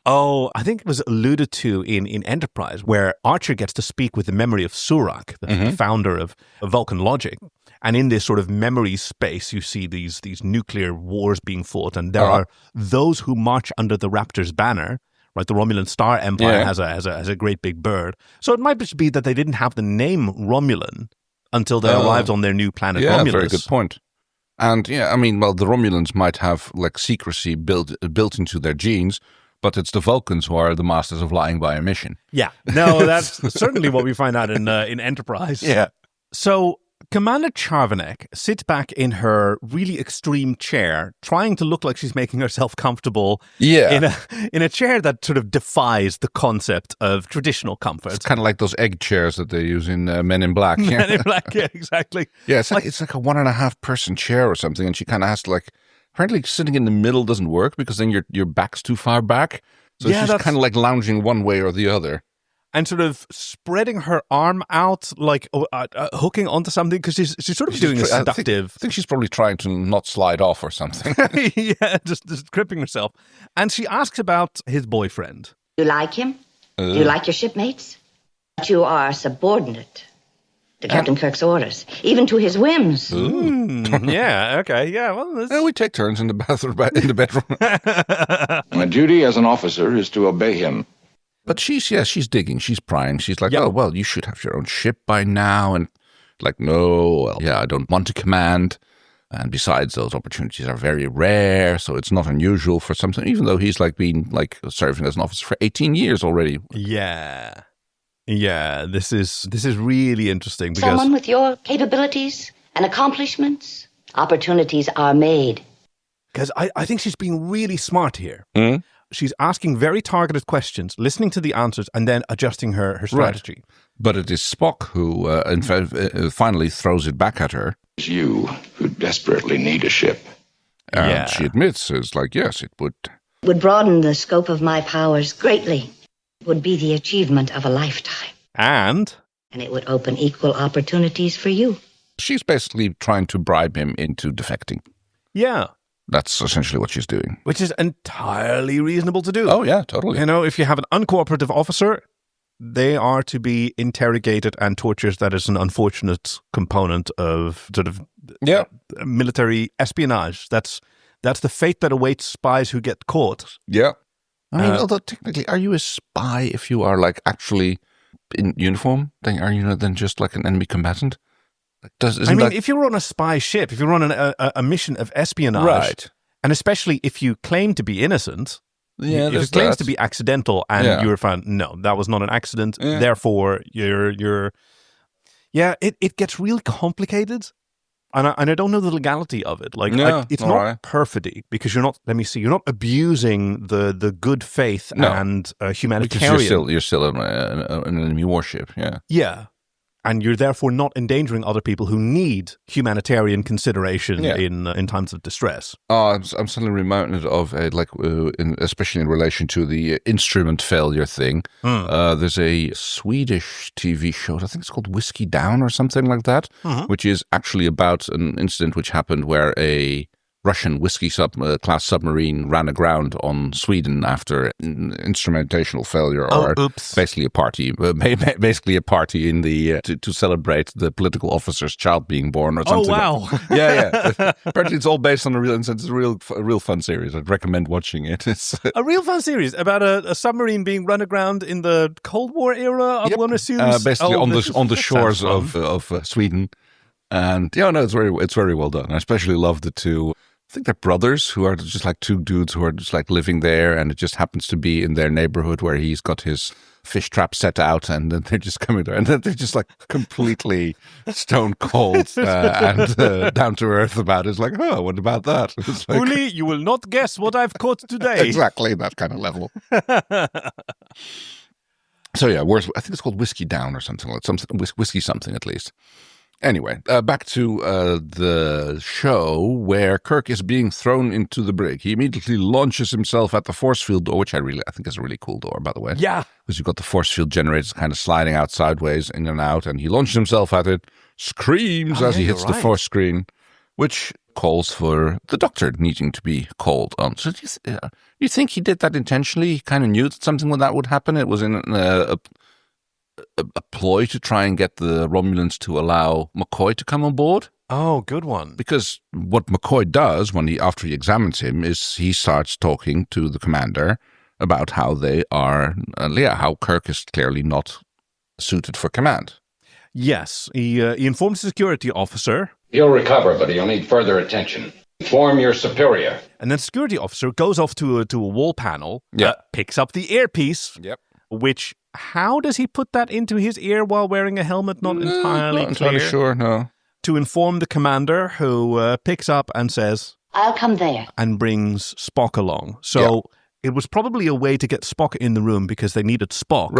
Oh, I think it was alluded to in Enterprise, where Archer gets to speak with the memory of Surak, the founder of Vulcan logic. And in this sort of memory space, you see these nuclear wars being fought, and there are those who march under the Raptor's banner. Right, the Romulan Star Empire has a great big bird. So it might just be that they didn't have the name Romulan until they arrived on their new planet Romulus. Yeah, very good point. And the Romulans might have like secrecy built into their genes, but it's the Vulcans who are the masters of lying by omission. Yeah, no, that's certainly what we find out in Enterprise. Yeah. So Commander Jarvanek sits back in her really extreme chair, trying to look like she's making herself comfortable in a chair that sort of defies the concept of traditional comfort. It's kind of like those egg chairs that they use in Men in Black. Men in Black, yeah, exactly. Yeah, it's like a 1.5 person chair or something, and she kind of has to like, apparently sitting in the middle doesn't work because then your back's too far back. So she's kind of like lounging one way or the other. And sort of spreading her arm out, like hooking onto something, because she's sort of doing a seductive... I think she's probably trying to not slide off or something. Yeah, just gripping herself. And she asks about his boyfriend. Do you like him? Do you like your shipmates? But you are subordinate to Captain Kirk's orders, even to his whims. Yeah, okay, yeah. Well, we take turns in the bathroom, in the bedroom. My duty as an officer is to obey him. But she's digging, she's prying. She's like, oh, well, you should have your own ship by now. And like, no, I don't want to command. And besides, those opportunities are very rare. So it's not unusual for something, even though he's like been like serving as an officer for 18 years already. Yeah. Yeah, this is really interesting. Because someone with your capabilities and accomplishments, opportunities are made. Because I think she's being really smart here. She's asking very targeted questions, listening to the answers, and then adjusting her strategy. Right. But it is Spock who, in fact, finally throws it back at her. It's you who desperately need a ship. And she admits, it's like, yes, it would. Would broaden the scope of my powers greatly. It would be the achievement of a lifetime. And it would open equal opportunities for you. She's basically trying to bribe him into defecting. Yeah. That's essentially what she's doing. Which is entirely reasonable to do. Oh, yeah, totally. If you have an uncooperative officer, they are to be interrogated and tortured. That is an unfortunate component of sort of military espionage. That's the fate that awaits spies who get caught. Yeah. I mean, although technically, are you a spy if you are like actually in uniform? Then are you then just like an enemy combatant? If you're on a spy ship, if you're on a mission of espionage, right, and especially if you claim to be innocent, if it claims to be accidental and you're found, no, that was not an accident. Yeah. Therefore, you're. It gets really complicated. And I don't know the legality of it. It's not perfidy because you're not abusing the good faith and humanitarian. Because you're still an enemy warship, yeah. Yeah. And you're therefore not endangering other people who need humanitarian consideration in times of distress. I'm suddenly reminded of especially in relation to the instrument failure thing. There's a Swedish TV show, I think it's called Whiskey Down or something like that, which is actually about an incident which happened where a Russian whiskey class submarine ran aground on Sweden after instrumentational failure, basically a party in the to celebrate the political officer's child being born or something. Oh wow! Yeah. Apparently, it's all based on a real fun series. I'd recommend watching it. It's a real fun series about a submarine being run aground in the Cold War era. One assumes basically on the shores of Sweden, and it's very well done. I especially love the two. I think they're brothers who are just like two dudes who are just like living there, and it just happens to be in their neighborhood where he's got his fish trap set out, and then they're just coming there, and then they're just like completely stone cold and down to earth about it. It's like, oh, what about that? It's like, Uli, you will not guess what I've caught today. Exactly, that kind of level. So yeah, I think it's called Whiskey Down or something like whiskey something at least. Anyway, back to the show where Kirk is being thrown into the brig. He immediately launches himself at the force field door, which I think is a really cool door, by the way. Yeah. Because you've got the force field generators kind of sliding out sideways, in and out, and he launches himself at it, screams as he hits the force screen, which calls for the doctor needing to be called on. So you think he did that intentionally? He kind of knew that something like that would happen? It was in a ploy to try and get the Romulans to allow McCoy to come on board? Oh, good one. Because what McCoy does after he examines him is he starts talking to the commander about how they are, how Kirk is clearly not suited for command. Yes, he informs the security officer. He'll recover, but he'll need further attention. Inform your superior. And then the security officer goes off to a wall panel, picks up the earpiece, which... How does he put that into his ear while wearing a helmet? Not entirely sure, no. To inform the commander, who picks up and says, I'll come there. And brings Spock along. So it was probably a way to get Spock in the room because they needed Spock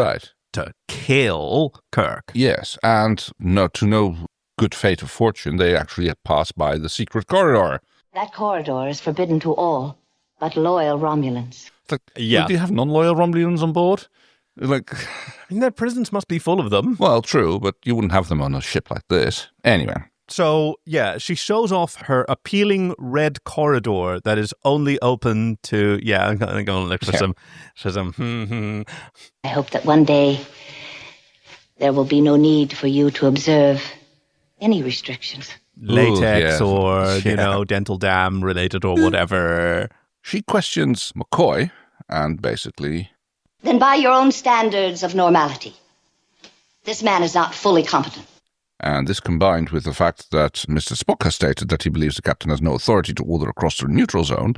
to kill Kirk. Yes, and to no good fate of fortune, they actually pass by the secret corridor. That corridor is forbidden to all but loyal Romulans. Do you have non-loyal Romulans on board? Their prisons must be full of them. Well, true, but you wouldn't have them on a ship like this. Anyway. So, she shows off her appealing red corridor that is only open to, I'm going to look for some. I hope that one day there will be no need for you to observe any restrictions. Latex or, dental dam related or whatever. She questions McCoy and basically... Then by your own standards of normality, this man is not fully competent. And this combined with the fact that Mr. Spock has stated that he believes the captain has no authority to order across the neutral zone,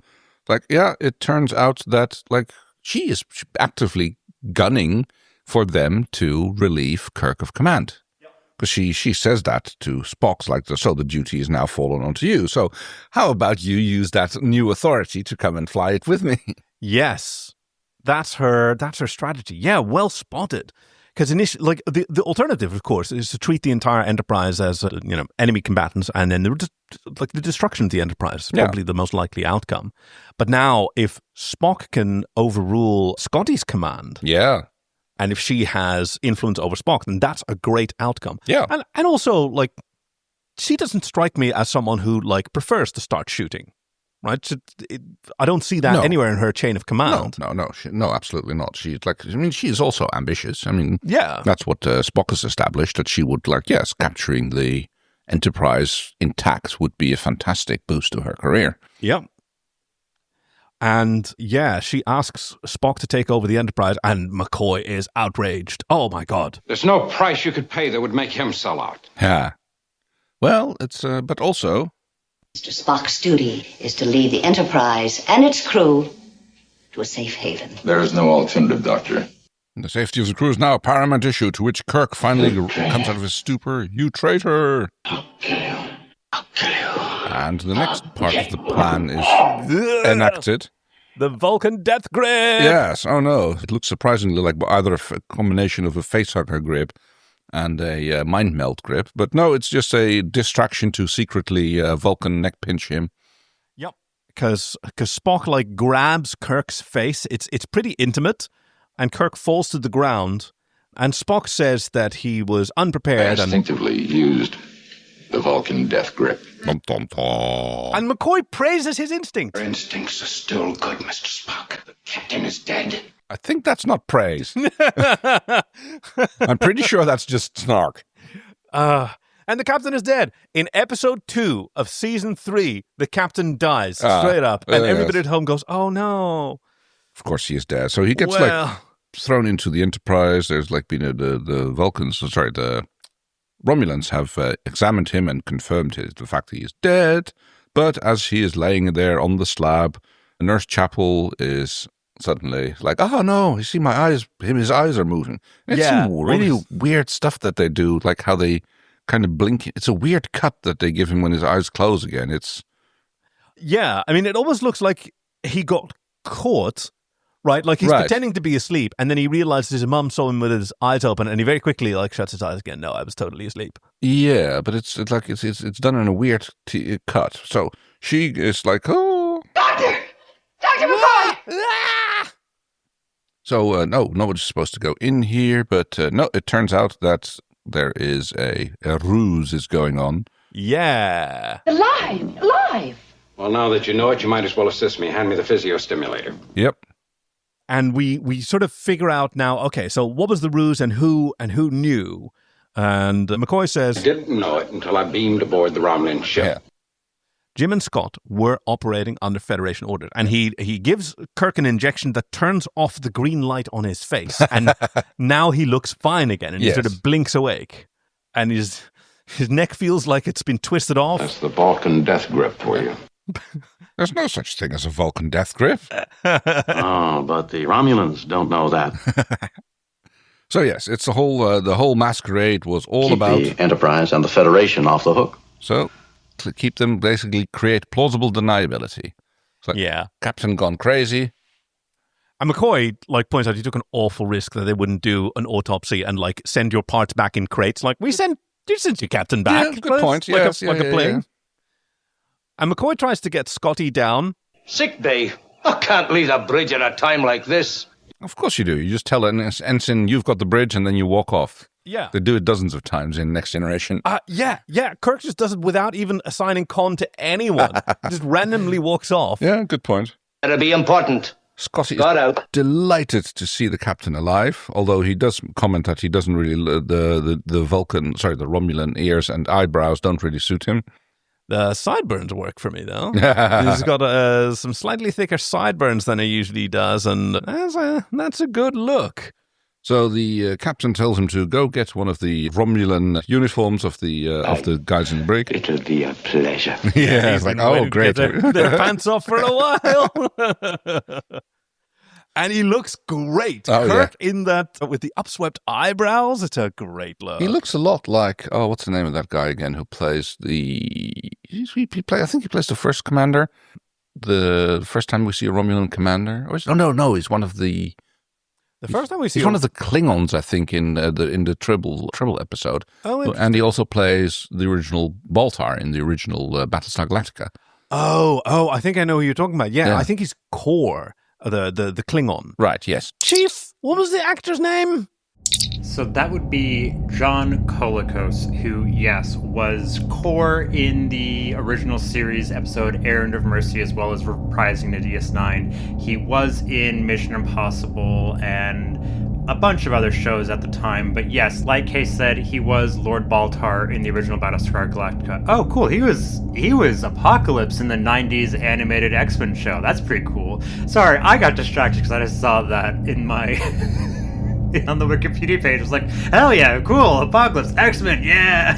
it turns out that, she is actively gunning for them to relieve Kirk of command. Because she says that to Spock's so the duty is now fallen onto you. So how about you use that new authority to come and fly it with me? Yes. That's her strategy. Yeah, well spotted. Because initially, the alternative, of course, is to treat the entire Enterprise as enemy combatants, and then the destruction of the Enterprise is probably the most likely outcome. But now, if Spock can overrule Scotty's command, and if she has influence over Spock, then that's a great outcome. Yeah, and also she doesn't strike me as someone who prefers to start shooting. right? I don't see that anywhere in her chain of command. No, absolutely not. She's like, I mean, she's also ambitious. I mean, yeah, that's what Spock has established, that she would like, yes, capturing the Enterprise intact would be a fantastic boost to her career. Yep. And yeah, she asks Spock to take over the Enterprise, and McCoy is outraged. Oh my God. There's no price you could pay that would make him sell out. Yeah. Well, it's, but also... Mr. Spock's duty is to lead the Enterprise and its crew to a safe haven. There is no alternative, Doctor. The safety of the crew is now a paramount issue, to which Kirk finally comes out of his stupor. You traitor! I'll kill you. I'll kill you. And the next part of the plan is enacted. The Vulcan death grip! Yes, oh no. It looks surprisingly like either a combination of a facehugger grip and a mind melt grip. But no, it's just a distraction to secretly Vulcan neck pinch him. Yep. Because Spock like grabs Kirk's face. It's pretty intimate. And Kirk falls to the ground, and Spock says that he was unprepared. I instinctively used the Vulcan death grip. Dun, dun, dun. And McCoy praises his instinct. Your instincts are still good, Mr. Spock. The captain is dead. I think that's not praise. I'm pretty sure that's just snark. And the captain is dead. In episode 2 of season 3, the captain dies straight up. And everybody at home goes, oh no. Of course he is dead. So he gets thrown into the Enterprise. There's like been the Vulcans, the Romulans have examined him and confirmed the fact that he is dead. But as he is laying there on the slab, Nurse Chapel is suddenly like, oh no, you see my eyes, his eyes are moving. And it's some really weird stuff that they do, like how they kind of blink. It's a weird cut that they give him when his eyes close again. Yeah, I mean, it almost looks like he got caught. Right, like he's pretending to be asleep, and then he realizes his mum saw him with his eyes open, and he very quickly like shuts his eyes again. No, I was totally asleep. Yeah, but it's like it's done in a weird cut. So she is like, oh, Doctor McCoy! So no, nobody's supposed to go in here, but no, it turns out that there is a ruse is going on. Yeah, Alive. Well, now that you know it, you might as well assist me. Hand me the physiostimulator. Yep. And we sort of figure out now, okay, so what was the ruse and who knew? And McCoy says... I didn't know it until I beamed aboard the Romulan ship. Yeah. Jim and Scott were operating under Federation orders, and he gives Kirk an injection that turns off the green light on his face, and now he looks fine again, and he sort of blinks awake, and his neck feels like it's been twisted off. That's the Vulcan death grip for you. There's no such thing as a Vulcan death grip. Oh, but the Romulans don't know that. So yes, it's the whole masquerade was all about the Enterprise and the Federation off the hook. So to keep them, basically create plausible deniability. It's like, Captain gone crazy. And McCoy points out he took an awful risk that they wouldn't do an autopsy and send your parts back in crates. You sent your captain back. Yeah, good point. Yes, like a plane. Yeah. And McCoy tries to get Scotty down. Sick bay. I can't leave the bridge at a time like this. Of course you do. You just tell an ensign you've got the bridge and then you walk off. Yeah. They do it dozens of times in Next Generation. Yeah. Kirk just does it without even assigning con to anyone. Just randomly walks off. Yeah, good point. It'll be important. Scotty is delighted to see the captain alive, although he does comment that he doesn't really, the Romulan ears and eyebrows don't really suit him. The sideburns work for me, though. He's got some slightly thicker sideburns than he usually does, and that's a good look. So the captain tells him to go get one of the Romulan uniforms of the guys in the brig. It'll be a pleasure. Yeah, it's like, oh, great. Their pants off for a while. And he looks great. Oh, Kirk in that, with the upswept eyebrows, it's a great look. He looks a lot like, what's the name of that guy again who plays I think he plays the first commander. The first time we see a Romulan commander. No, he's one of the... The first time we see he's one of the Klingons, I think, in the Tribble episode. Oh, and he also plays the original Baltar in the original Battlestar Galactica. Oh, I think I know who you're talking about. Yeah. I think he's Core, the Klingon. Right, yes. Chief, what was the actor's name? So that would be John Colicos, who, yes, was core in the original series episode Errand of Mercy, as well as reprising the DS9. He was in Mission Impossible and a bunch of other shows at the time. But yes, like Kay said, he was Lord Baltar in the original Battlestar Galactica. Oh, cool. He was Apocalypse in the 90s animated X-Men show. That's pretty cool. Sorry, I got distracted because I just saw that in my... on the Wikipedia page. It was like, hell yeah, cool, Apocalypse, X-Men, yeah!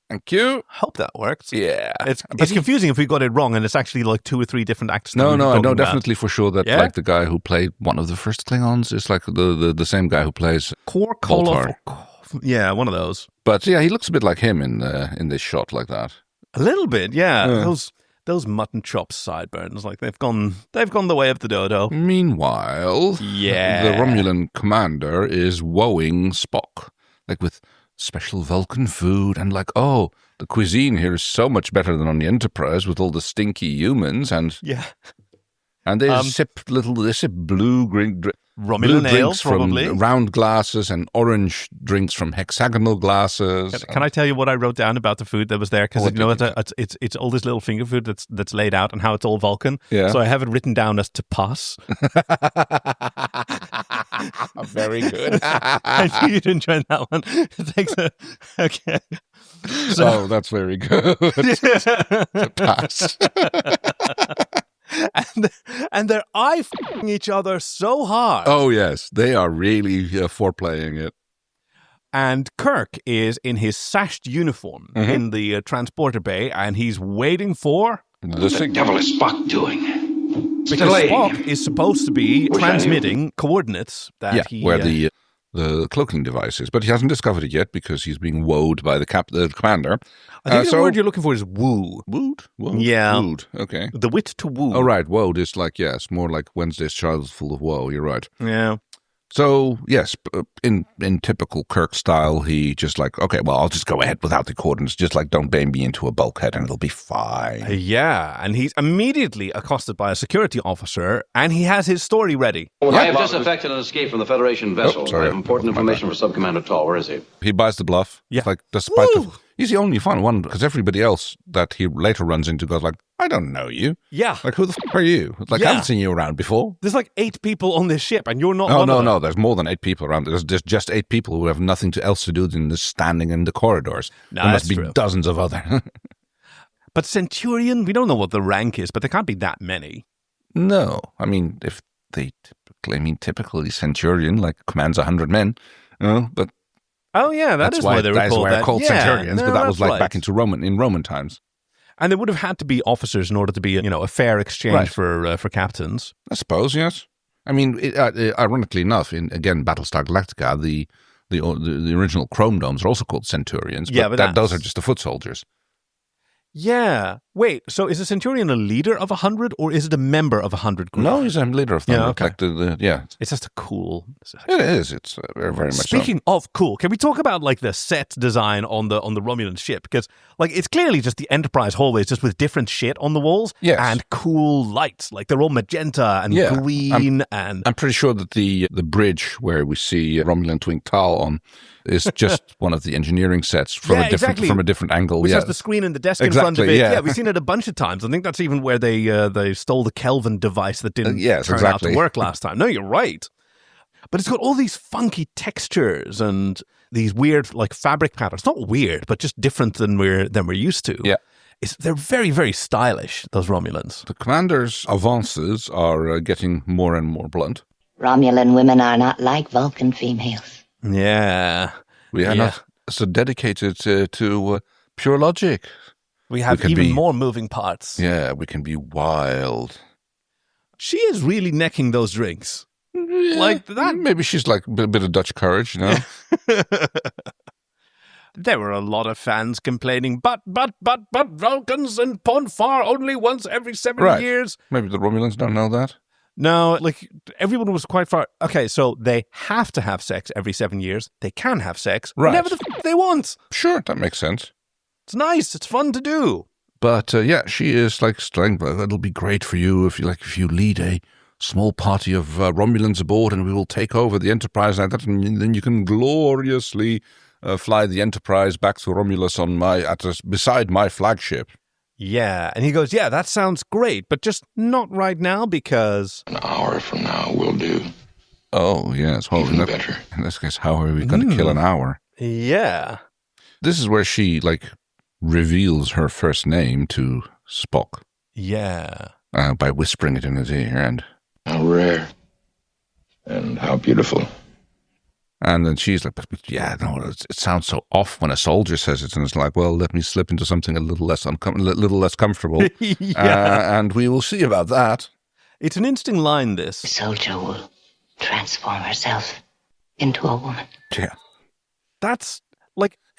Thank you. Hope that works. Yeah. It's confusing if we got it wrong and it's actually like 2 or 3 different actors. No, I know definitely for sure that like the guy who played one of the first Klingons is like the same guy who plays Baltar. Yeah, one of those. But yeah, he looks a bit like him in this shot like that. A little bit, yeah. Those mutton chops sideburns, like they've gone the way of the dodo. Meanwhile, the Romulan commander is woeing Spock, like with special Vulcan food and like, oh, the cuisine here is so much better than on the Enterprise with all the stinky humans and they sip blue green Romulan ales from probably, round glasses and orange drinks from hexagonal glasses. Can I tell you what I wrote down about the food that was there? Because it's all this little finger food that's laid out and how it's all Vulcan. Yeah. So I have it written down as TOS. Very good. I knew you'd enjoy that one. Okay. So, that's very good. To pass. And they're eye-f***ing each other so hard. Oh, yes. They are really foreplaying it. And Kirk is in his sashed uniform in the transporter bay, and he's waiting for... What the devil is Spock doing? Because Spock is supposed to be transmitting coordinates that he... where the cloaking device is. But he hasn't discovered it yet because he's being woed by the commander. I think the word you're looking for is woo. Wooed? Yeah. Wooed, okay. The wit to woo. Oh, right. Woed is like, yes, more like Wednesday's Child full of woe. You're right. Yeah. So, yes, in typical Kirk style, he just like, okay, well, I'll just go ahead without the coordinates. Just like, don't bang me into a bulkhead and it'll be fine. Yeah, and he's immediately accosted by a security officer, and he has his story ready. I have just effected an escape from the Federation vessel. I have important information for Sub-Commander Tall. Where is he? He buys the bluff. Yeah. Like, despite he's the only fun one, because everybody else that he later runs into goes like, I don't know you. Yeah. Like, who the are you? Like, I haven't seen you around before. There's like 8 people on this ship, and you're not one of them. No, there's more than 8 people around. There's just 8 people who have nothing else to do than just standing in the corridors. No, there must be true. dozens of other. But Centurion, we don't know what the rank is, but there can't be that many. No. I mean, if they typically Centurion, like, commands 100 men, but... Oh, yeah, that's why they were called Centurions, but that was like back into Roman times. And they would have had to be officers in order to be, a fair exchange for captains. I suppose, yes. I mean, ironically enough, in again Battlestar Galactica, the original Chrome Domes are also called Centurions. But those are just the foot soldiers. Yeah. Wait, so is a Centurion a leader of 100 or is it a member of 100 group? No, he's a leader of 100. Yeah, okay. Like It's just a cool... It is. It's very much Speaking of cool, can we talk about like the set design on the Romulan ship? Because like it's clearly just the Enterprise hallways just with different shit on the walls and cool lights. Like they're all magenta and green I'm pretty sure that the bridge where we see Romulan Twink Tal on is just one of the engineering sets from a different angle. Which has the screen and the desk in front of it. Yeah, we've seen it a bunch of times. I think that's even where they stole the Kelvin device that didn't turn out to work last time. No, you're right. But it's got all these funky textures and these weird like fabric patterns. Not weird, but just different than we're used to. Yeah. They're very, very stylish, those Romulans. The commander's avances are getting more and more blunt. Romulan women are not like Vulcan females. Yeah. We are not so dedicated to pure logic. We have even more moving parts. Yeah, we can be wild. She is really necking those drinks. Yeah, like that. Maybe she's like a bit of Dutch courage, you know? There were a lot of fans complaining, but Vulcans and Ponfar only once every 7 years. Maybe the Romulans don't know that. No, like everyone was quite far. Okay, so they have to have sex every 7 years. They can have sex whenever the they want. Sure, that makes sense. It's nice. It's fun to do. But she is like saying, it'll be great for you if you lead a small party of Romulans aboard, and we will take over the Enterprise like that, and then you can gloriously fly the Enterprise back to Romulus beside my flagship. Yeah, and he goes, yeah, that sounds great, but just not right now because... An hour from now will do. Oh, yes. Well, Even better. In this case, how are we going to kill an hour? Yeah. This is where she, reveals her first name to Spock. Yeah. By whispering it in his ear, and... How rare. And how beautiful. And then she's like, but yeah, no, it sounds so off when a soldier says it. And it's like, well, let me slip into something a little less comfortable. And we will see about that. It's an interesting line, this. The soldier will transform herself into a woman. Yeah. That's,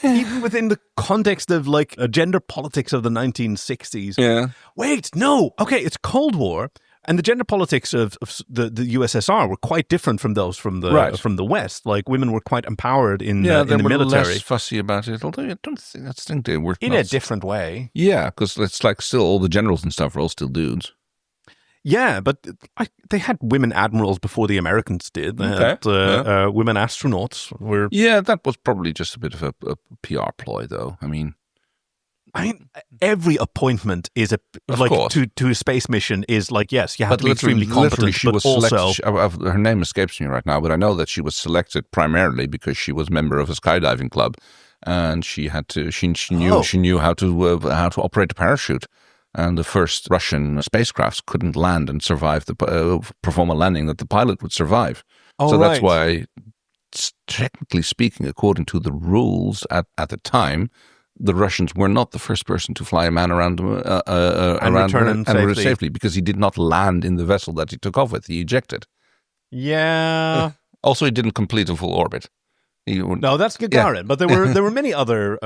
even within the context of, gender politics of the 1960s. Yeah. Wait, no. Okay, it's Cold War. And the gender politics of the USSR were quite different from those from the West. Like, women were quite empowered in the military. Yeah, they were less fussy about it, although I think they were... In a different way. Yeah, because it's still all the generals and stuff are all still dudes. Yeah, but they had women admirals before the Americans did. They had women astronauts. Yeah, that was probably just a bit of a PR ploy, though. I mean, every appointment is to a space mission is yes, you have to be extremely competent. She was selected. Her name escapes me right now, but I know that she was selected primarily because she was a member of a skydiving club, and she had to. She knew how to operate a parachute, and the first Russian spacecrafts couldn't land and survive perform a landing that the pilot would survive. That's why, technically speaking, according to the rules at the time, the Russians were not the first person to fly a man around and return safely because he did not land in the vessel that he took off with. He ejected. Yeah. Also, he didn't complete a full orbit. No, that's Gagarin. Yeah. But there were many other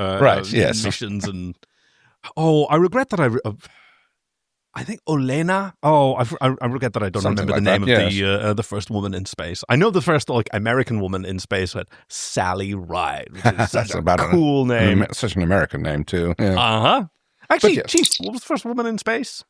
missions, and I regret that I think Olena. I regret that I don't remember the name of the first woman in space. I know the first American woman in space was Sally Ride, which is such a cool name. Such an American name too. Yeah. Actually, Chief, what was the first woman in space?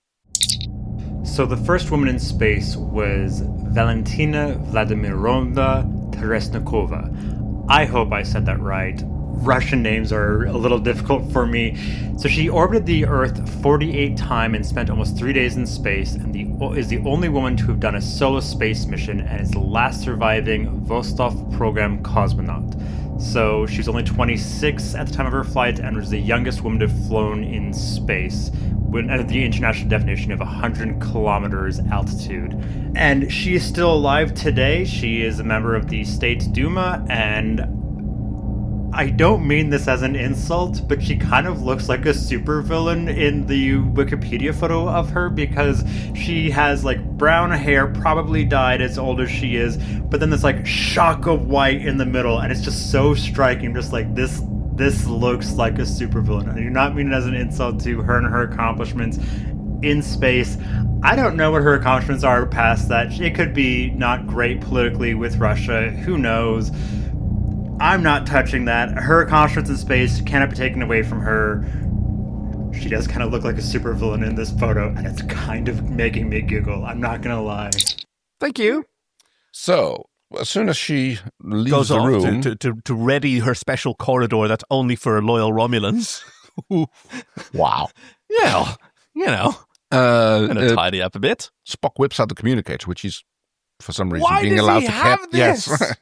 So the first woman in space was Valentina Vladimirovna Teresnikova. I hope I said that right. Russian names are a little difficult for me. So she orbited the Earth 48 times and spent almost 3 days in space, and is the only woman to have done a solo space mission, and is the last surviving Vostok program cosmonaut. So she was only 26 at the time of her flight and was the youngest woman to have flown in space, at the international definition of 100 kilometers altitude. And she is still alive today. She is a member of the State Duma, and I don't mean this as an insult, but she kind of looks like a supervillain in the Wikipedia photo of her, because she has brown hair, probably dyed as old as she is, but then this shock of white in the middle, and it's just so striking, just this looks like a supervillain. And I do not mean it as an insult to her and her accomplishments in space. I don't know what her accomplishments are past that. It could be not great politically with Russia, who knows. I'm not touching that. Her accomplishments in space cannot be taken away from her. She does kind of look like a supervillain in this photo, and it's kind of making me giggle. I'm not going to lie. Thank you. So, as soon as she leaves goes the off room... to ready her special corridor that's only for loyal Romulans. Wow. Yeah, gonna tidy up a bit. Spock whips out the communicator, which he's, for some reason, being allowed to have this? Yes.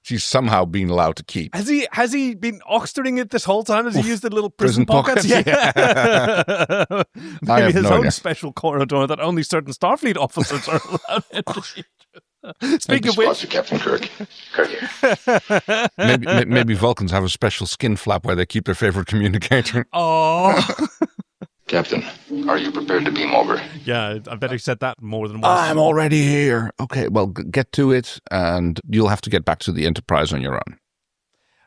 She's somehow being allowed to keep. Has he been oxtering it this whole time? Has he used the little prison pockets? Yeah. Maybe his own special corridor that only certain Starfleet officers are allowed into. Speaking of which, Captain Kirk here. maybe Vulcans have a special skin flap where they keep their favorite communicator. Oh. Captain, are you prepared to beam over? Yeah, I bet he said that more than once. I'm already here. Okay, well, get to it, and you'll have to get back to the Enterprise on your own.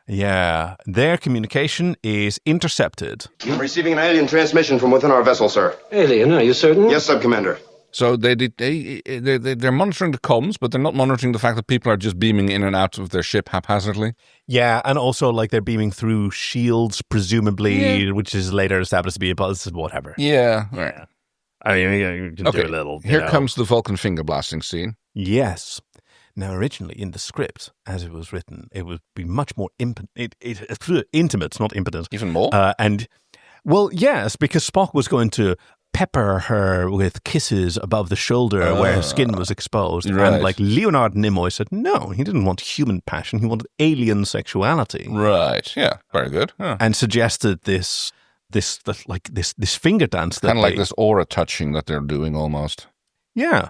Yeah, their communication is intercepted. I'm receiving an alien transmission from within our vessel, sir. Alien, are you certain? Yes, Sub-Commander. So they're monitoring the comms, but they're not monitoring the fact that people are just beaming in and out of their ship haphazardly. Yeah, and also they're beaming through shields, presumably, which is later established to be whatever. Yeah. I mean, you can do a little. Here comes the Vulcan finger blasting scene. Yes. Now, originally in the script, as it was written, it would be much more intimate, not impotent. Even more? Well, yes, because Spock was going to pepper her with kisses above the shoulder where her skin was exposed. Right. And like Leonard Nimoy said, no, he didn't want human passion. He wanted alien sexuality. Right. Yeah. Very good. Huh. And suggested this finger dance. Kind of like this aura touching that they're doing almost. Yeah.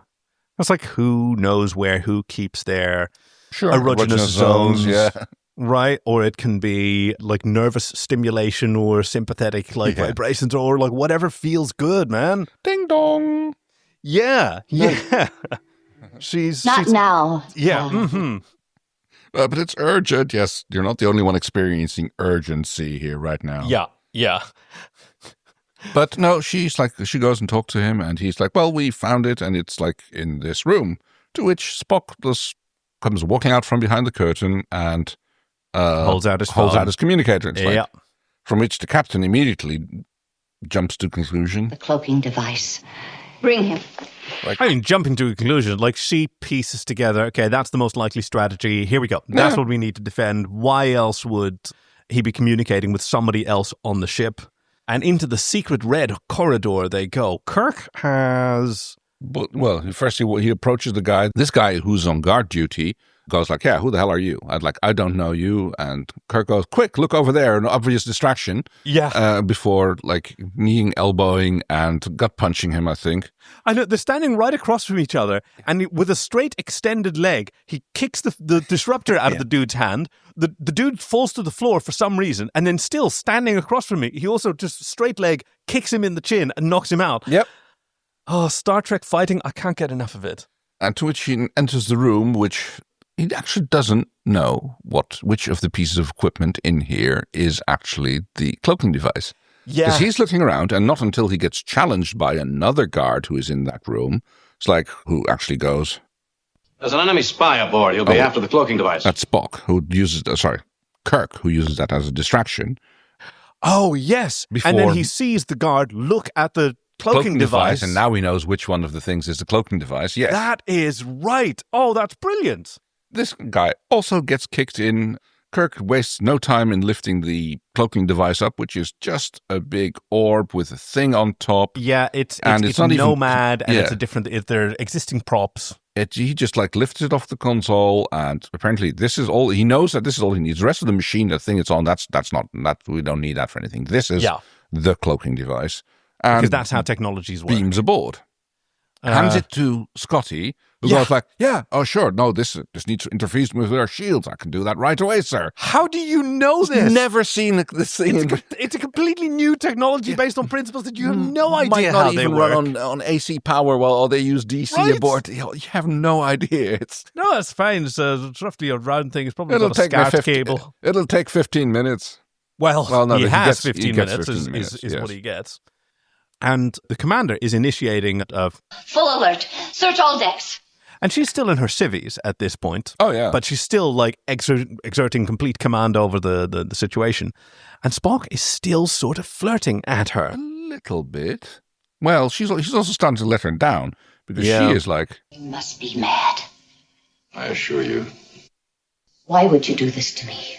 It's like who knows where who keeps their erogenous zones. Yeah. Right? Or it can be like nervous stimulation or sympathetic vibrations or like whatever feels good, man. Ding dong. Yeah. She's now. Yeah. Mm-hmm. But it's urgent. Yes, you're not the only one experiencing urgency here right now. Yeah. But no, she goes and talks to him, and he's like, well, we found it, and it's like in this room. To which Spock comes walking out from behind the curtain and holds out his communicator. It's yeah. From which the captain immediately jumps to conclusion. The cloaking device. Bring him. Jumping to a conclusion, like she pieces together, okay, that's the most likely strategy. Here we go. That's what we need to defend. Why else would he be communicating with somebody else on the ship? And into the secret red corridor they go. Kirk has... Well, first he approaches the guy. This guy who's on guard duty goes like, yeah, who the hell are you? I don't know you. And Kirk goes, quick, look over there. An obvious distraction. Yeah. Before like kneeing, elbowing, and gut punching him, I think. I know, they're standing right across from each other. And with a straight extended leg, he kicks the disruptor out of the dude's hand. The dude falls to the floor for some reason. And then still standing across from me, he also just straight leg kicks him in the chin and knocks him out. Yep. Oh, Star Trek fighting, I can't get enough of it. And to which he enters the room, which he actually doesn't know which of the pieces of equipment in here is actually the cloaking device. Yeah. Because he's looking around, and not until he gets challenged by another guard who is in that room, it's like, who actually goes, there's an enemy spy aboard. He'll be after the cloaking device. That's Spock, who uses, Kirk, who uses that as a distraction. Oh, yes. And then he sees the guard look at the cloaking device. And now he knows which one of the things is the cloaking device. Yes. That is right. Oh, that's brilliant. This guy also gets kicked in. Kirk wastes no time in lifting the cloaking device up, which is just a big orb with a thing on top. Yeah, it's not Nomad, and it's a different. They're existing props. He just lifts it off the console, and apparently this is all he knows. That this is all he needs. The rest of the machine, the thing it's on, that's not that. We don't need that for anything. This is the cloaking device, and because that's how technologies work. Beams aboard, hands it to Scotty. Who goes like, yeah, oh sure, no, this needs to interfere with our shields. I can do that right away, sir. How do you know this? Never seen this thing. It's a completely new technology based on principles that you have no idea Might not how even they work. run on AC power while they use DC aboard. You have no idea. No, that's fine. It's roughly a round thing. It's probably got a SCART cable. It'll take 15 minutes. Well no, he has gets 15 minutes is what he gets. And the commander is initiating a... Full alert. Search all decks. And she's still in her civvies at this point. Oh, yeah. But she's still, exerting complete command over the situation. And Spock is still sort of flirting at her. A little bit. Well, he's also starting to let her down. Because she is like... You must be mad. I assure you. Why would you do this to me?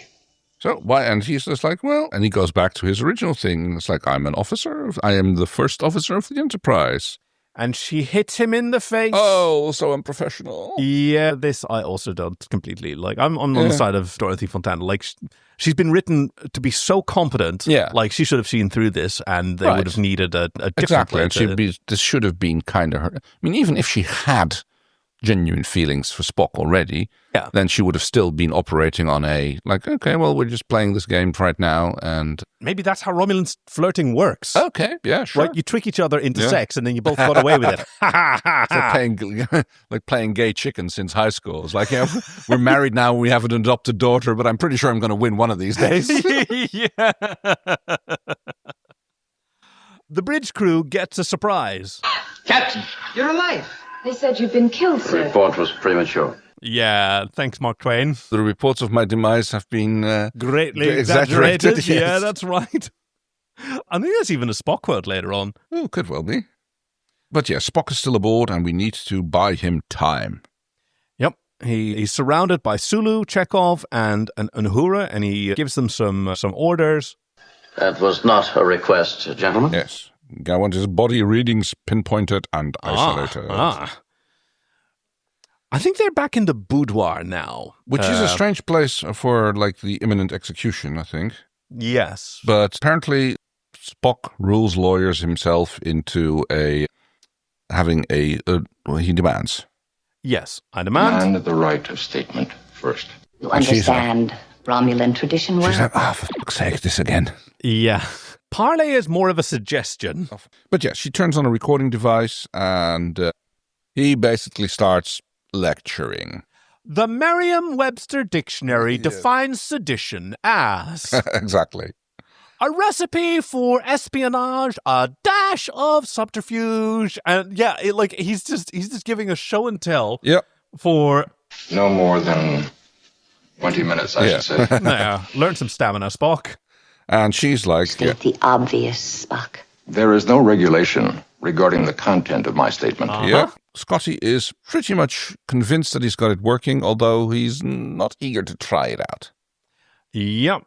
So, why? And he's just like, well... And he goes back to his original thing. It's like, I'm an officer. I am the first officer of the Enterprise. And she hits him in the face. Oh, so unprofessional. Yeah, this I also don't completely. I'm on the side of Dorothy Fontana. She's been written to be so competent. Yeah. She should have seen through this, and they would have needed a different exactly. way. And this should have been kind of her. I mean, even if she had genuine feelings for Spock already, then she would have still been operating on okay, well, we're just playing this game right now, and maybe that's how Romulan flirting works. Okay, yeah, sure. Right, you trick each other into sex, and then you both got away with it. It's playing gay chicken since high school. It's like, we're married now, we have an adopted daughter, but I'm pretty sure I'm going to win one of these days. Yeah. The bridge crew gets a surprise. Captain, you're alive. They said you'd been killed, sir. The report was premature. Yeah, thanks, Mark Twain. The reports of my demise have been greatly exaggerated. Yes. Yeah, that's right. I think there's even a Spock quote later on. Oh, could well be. But yeah, Spock is still aboard, and we need to buy him time. Yep. He's surrounded by Sulu, Chekhov, and Uhura, and he gives them some orders. That was not a request, gentlemen. Yes. I want his body readings pinpointed and isolated. I think they're back in the boudoir now. Which is a strange place for, like, the imminent execution, I think. Yes. But apparently Spock rules lawyers himself into having he demands. Yes, I demand. The right of statement first. You understand Romulan tradition well? She's like, for fuck's sake, this again. Yeah. Parley is more of a suggestion. But yeah, she turns on a recording device and he basically starts lecturing. The Merriam-Webster Dictionary defines sedition as... Exactly. A recipe for espionage, a dash of subterfuge, and yeah, he's just giving a show and tell. Yep. For no more than 20 minutes, I should say. Yeah, learn some stamina, Spock. And she's like, State the obvious, Spock. There is no regulation regarding the content of my statement. Yeah. Scotty is pretty much convinced that he's got it working, although he's not eager to try it out. Yep.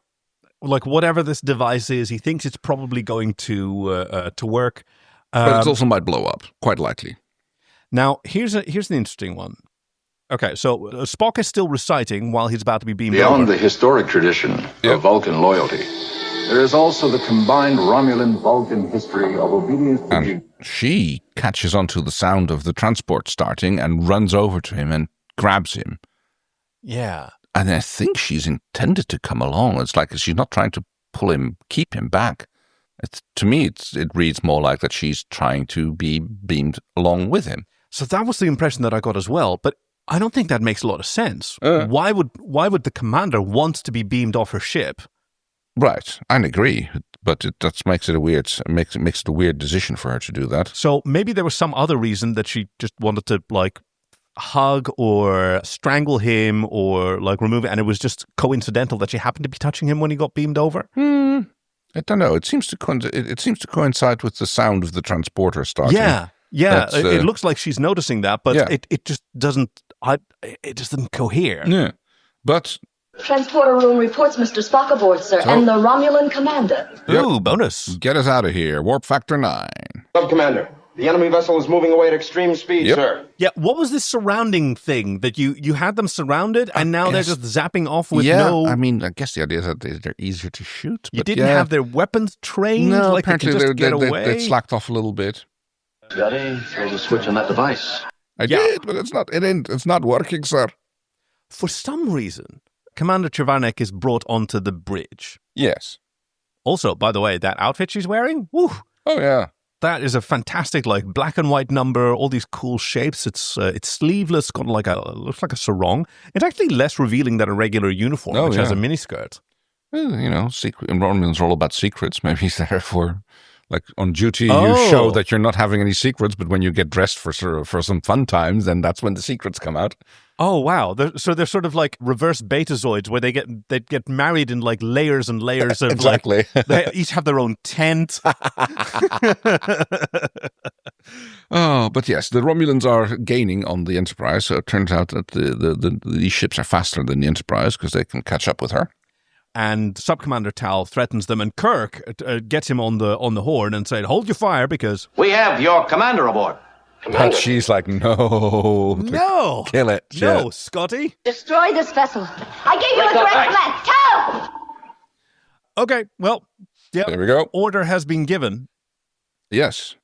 Like whatever this device is, he thinks it's probably going to work. But it also might blow up, quite likely. Now, here's an interesting one. Okay, so Spock is still reciting while he's about to be beamed Beyond over. the historic tradition of Vulcan loyalty, there is also the combined Romulan-Vulcan history of obedience to And she catches onto the sound of the transport starting and runs over to him and grabs him. Yeah. And I think she's intended to come along. It's like she's not trying to keep him back. To me, it reads more like that she's trying to be beamed along with him. So that was the impression that I got as well, but I don't think that makes a lot of sense. Why would the commander want to be beamed off her ship? Right, I agree, but that makes it a weird decision for her to do that. So maybe there was some other reason that she just wanted to hug or strangle him or remove it, and it was just coincidental that she happened to be touching him when he got beamed over. I don't know. It seems to coincide with the sound of the transporter starting. Yeah. It looks like she's noticing that, but it just doesn't. It just doesn't cohere. Yeah, but. Transporter room reports Mr. Spock aboard, sir, and the Romulan commander. Ooh, bonus. Get us out of here. Warp factor 9. Sub-Commander, the enemy vessel is moving away at extreme speed, sir. Yeah, what was this surrounding thing that you had them surrounded and now they're just zapping off with I mean, I guess the idea is that they're easier to shoot. But you didn't have their weapons trained? No, like apparently they can just get away? they slacked off a little bit. Scotty, throw the switch on that device. I did, but it's not working, sir. For some reason, Commander Chevarnik is brought onto the bridge. Yes. Also, by the way, that outfit she's wearing, woo! Oh, yeah. That is a fantastic, black and white number, all these cool shapes. It's sleeveless, got looks like a sarong. It's actually less revealing than a regular uniform, which has a miniskirt. Well, secret. Romulans are all about secrets. Maybe he's there for, on duty, you show that you're not having any secrets, but when you get dressed for some fun times, then that's when the secrets come out. Oh, wow. So they're sort of like reverse betazoids where they get married in layers and layers of exactly. They each have their own tent. Oh, but yes, the Romulans are gaining on the Enterprise. So it turns out that these ships are faster than the Enterprise because they can catch up with her. And Subcommander Tal threatens them, and Kirk gets him on the horn and said, "Hold your fire, because we have your commander aboard." But she's like, no, kill it. No, Scotty. Destroy this vessel. I gave you a direct plan. Tal! Okay, well, yeah. There we go. Order has been given. Yes.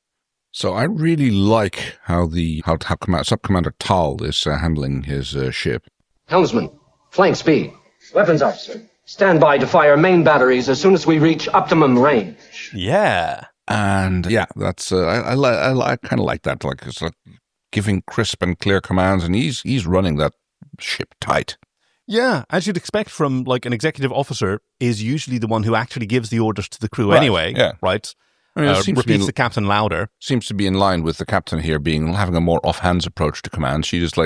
So I really like how Subcommander Tal is handling his ship. Helmsman, flank speed. Weapons up, sir. Stand by to fire main batteries as soon as we reach optimum range. Yeah. And yeah, that's I kind of like that. It's giving crisp and clear commands, and he's running that ship tight. Yeah, as you'd expect from an executive officer is usually the one who actually gives the orders to the crew anyway. Yeah. Right. I mean, repeats the captain louder. Seems to be in line with the captain here having a more offhands approach to command. She just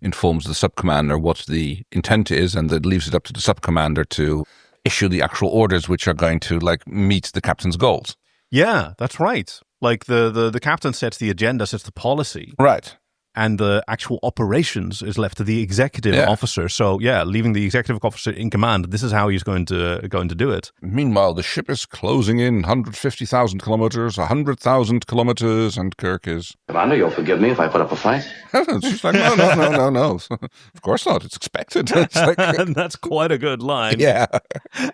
informs the subcommander what the intent is, and then leaves it up to the subcommander to issue the actual orders, which are going to meet the captain's goals. Yeah, that's right. Like the captain sets the agenda, sets the policy. Right. And the actual operations is left to the executive officer. So, leaving the executive officer in command, this is how he's going to do it. Meanwhile, the ship is closing in 150,000 kilometers, 100,000 kilometers, and Kirk is... Commander, you'll forgive me if I put up a fight? She's like, no. Of course not. It's expected. It's like... And that's quite a good line. Yeah.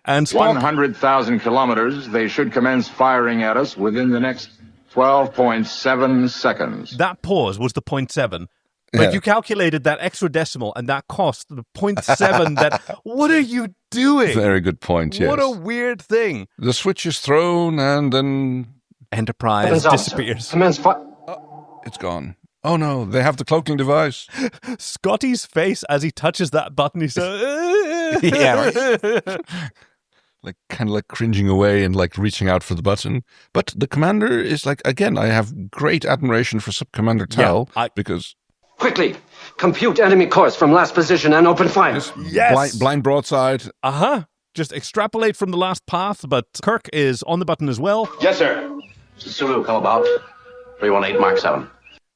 And Spock... 100,000 kilometers. They should commence firing at us within the next 12.7 seconds. That pause was the 0.7. Like you calculated that extra decimal and that cost the 0.7 that... What are you doing? Very good point, yes. What a weird thing. The switch is thrown and then... Enterprise disappears. It's gone. Oh no, they have the cloaking device. Scotty's face as he touches that button, he says... Like kind of like cringing away and like reaching out for the button. But the commander is like, again, I have great admiration for Sub-Commander Tal because... Quickly, compute enemy course from last position and open fire. Yes! Blind broadside. Just extrapolate from the last path, but Kirk is on the button as well. Yes, sir. Sulu, come about. 318 Mark 7.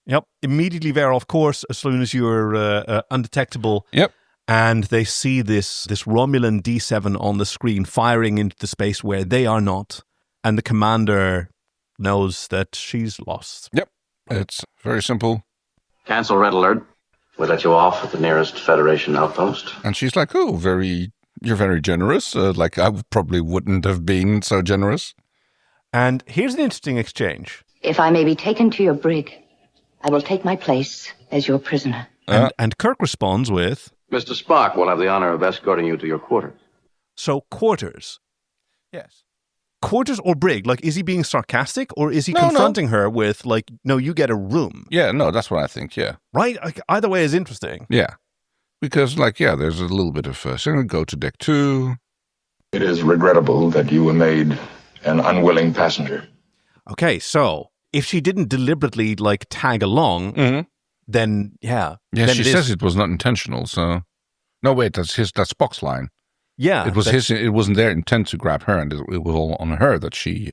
Yep, immediately veer off course as soon as you're undetectable. Yep. And they see this Romulan D7 on the screen firing into the space where they are not. And the commander knows that she's lost. Yep. It's very simple. Cancel red alert. We'll let you off at the nearest Federation outpost. And she's like, you're very generous. Like, I probably wouldn't have been so generous. And here's an interesting exchange. If I may be taken to your brig, I will take my place as your prisoner. And Kirk responds with... Mr. Spock will have the honor of escorting you to your quarters. So, quarters. Yes. Quarters or brig? Like, is he being sarcastic or is he confronting her with, like, no, you get a room? Yeah, no, that's what I think, yeah. Right? Like, either way is interesting. Yeah. Because, like, there's a little bit of, go to deck 2. It is regrettable that you were made an unwilling passenger. Okay, so, if she didn't deliberately, like, tag along... Then, Yeah, she says it was not intentional, so... No, wait, that's Spock's line. Yeah. It wasn't their intent to grab her, and it was all on her that she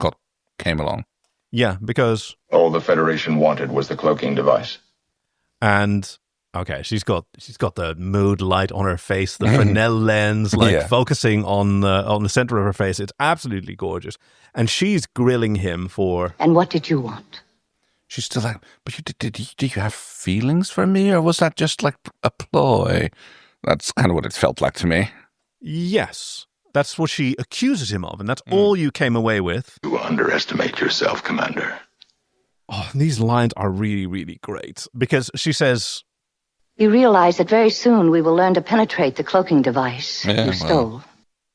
came along. Yeah, because... All the Federation wanted was the cloaking device. And, okay, she's got the mood light on her face, the Fresnel lens, focusing on the center of her face. It's absolutely gorgeous. And she's grilling him for... And what did you want? She's still like, but did you have feelings for me, or was that just like a ploy? That's kind of what it felt like to me. Yes, that's what she accuses him of, and that's all you came away with. You underestimate yourself, Commander. Oh, these lines are really, really great, because she says... You realize that very soon we will learn to penetrate the cloaking device you stole.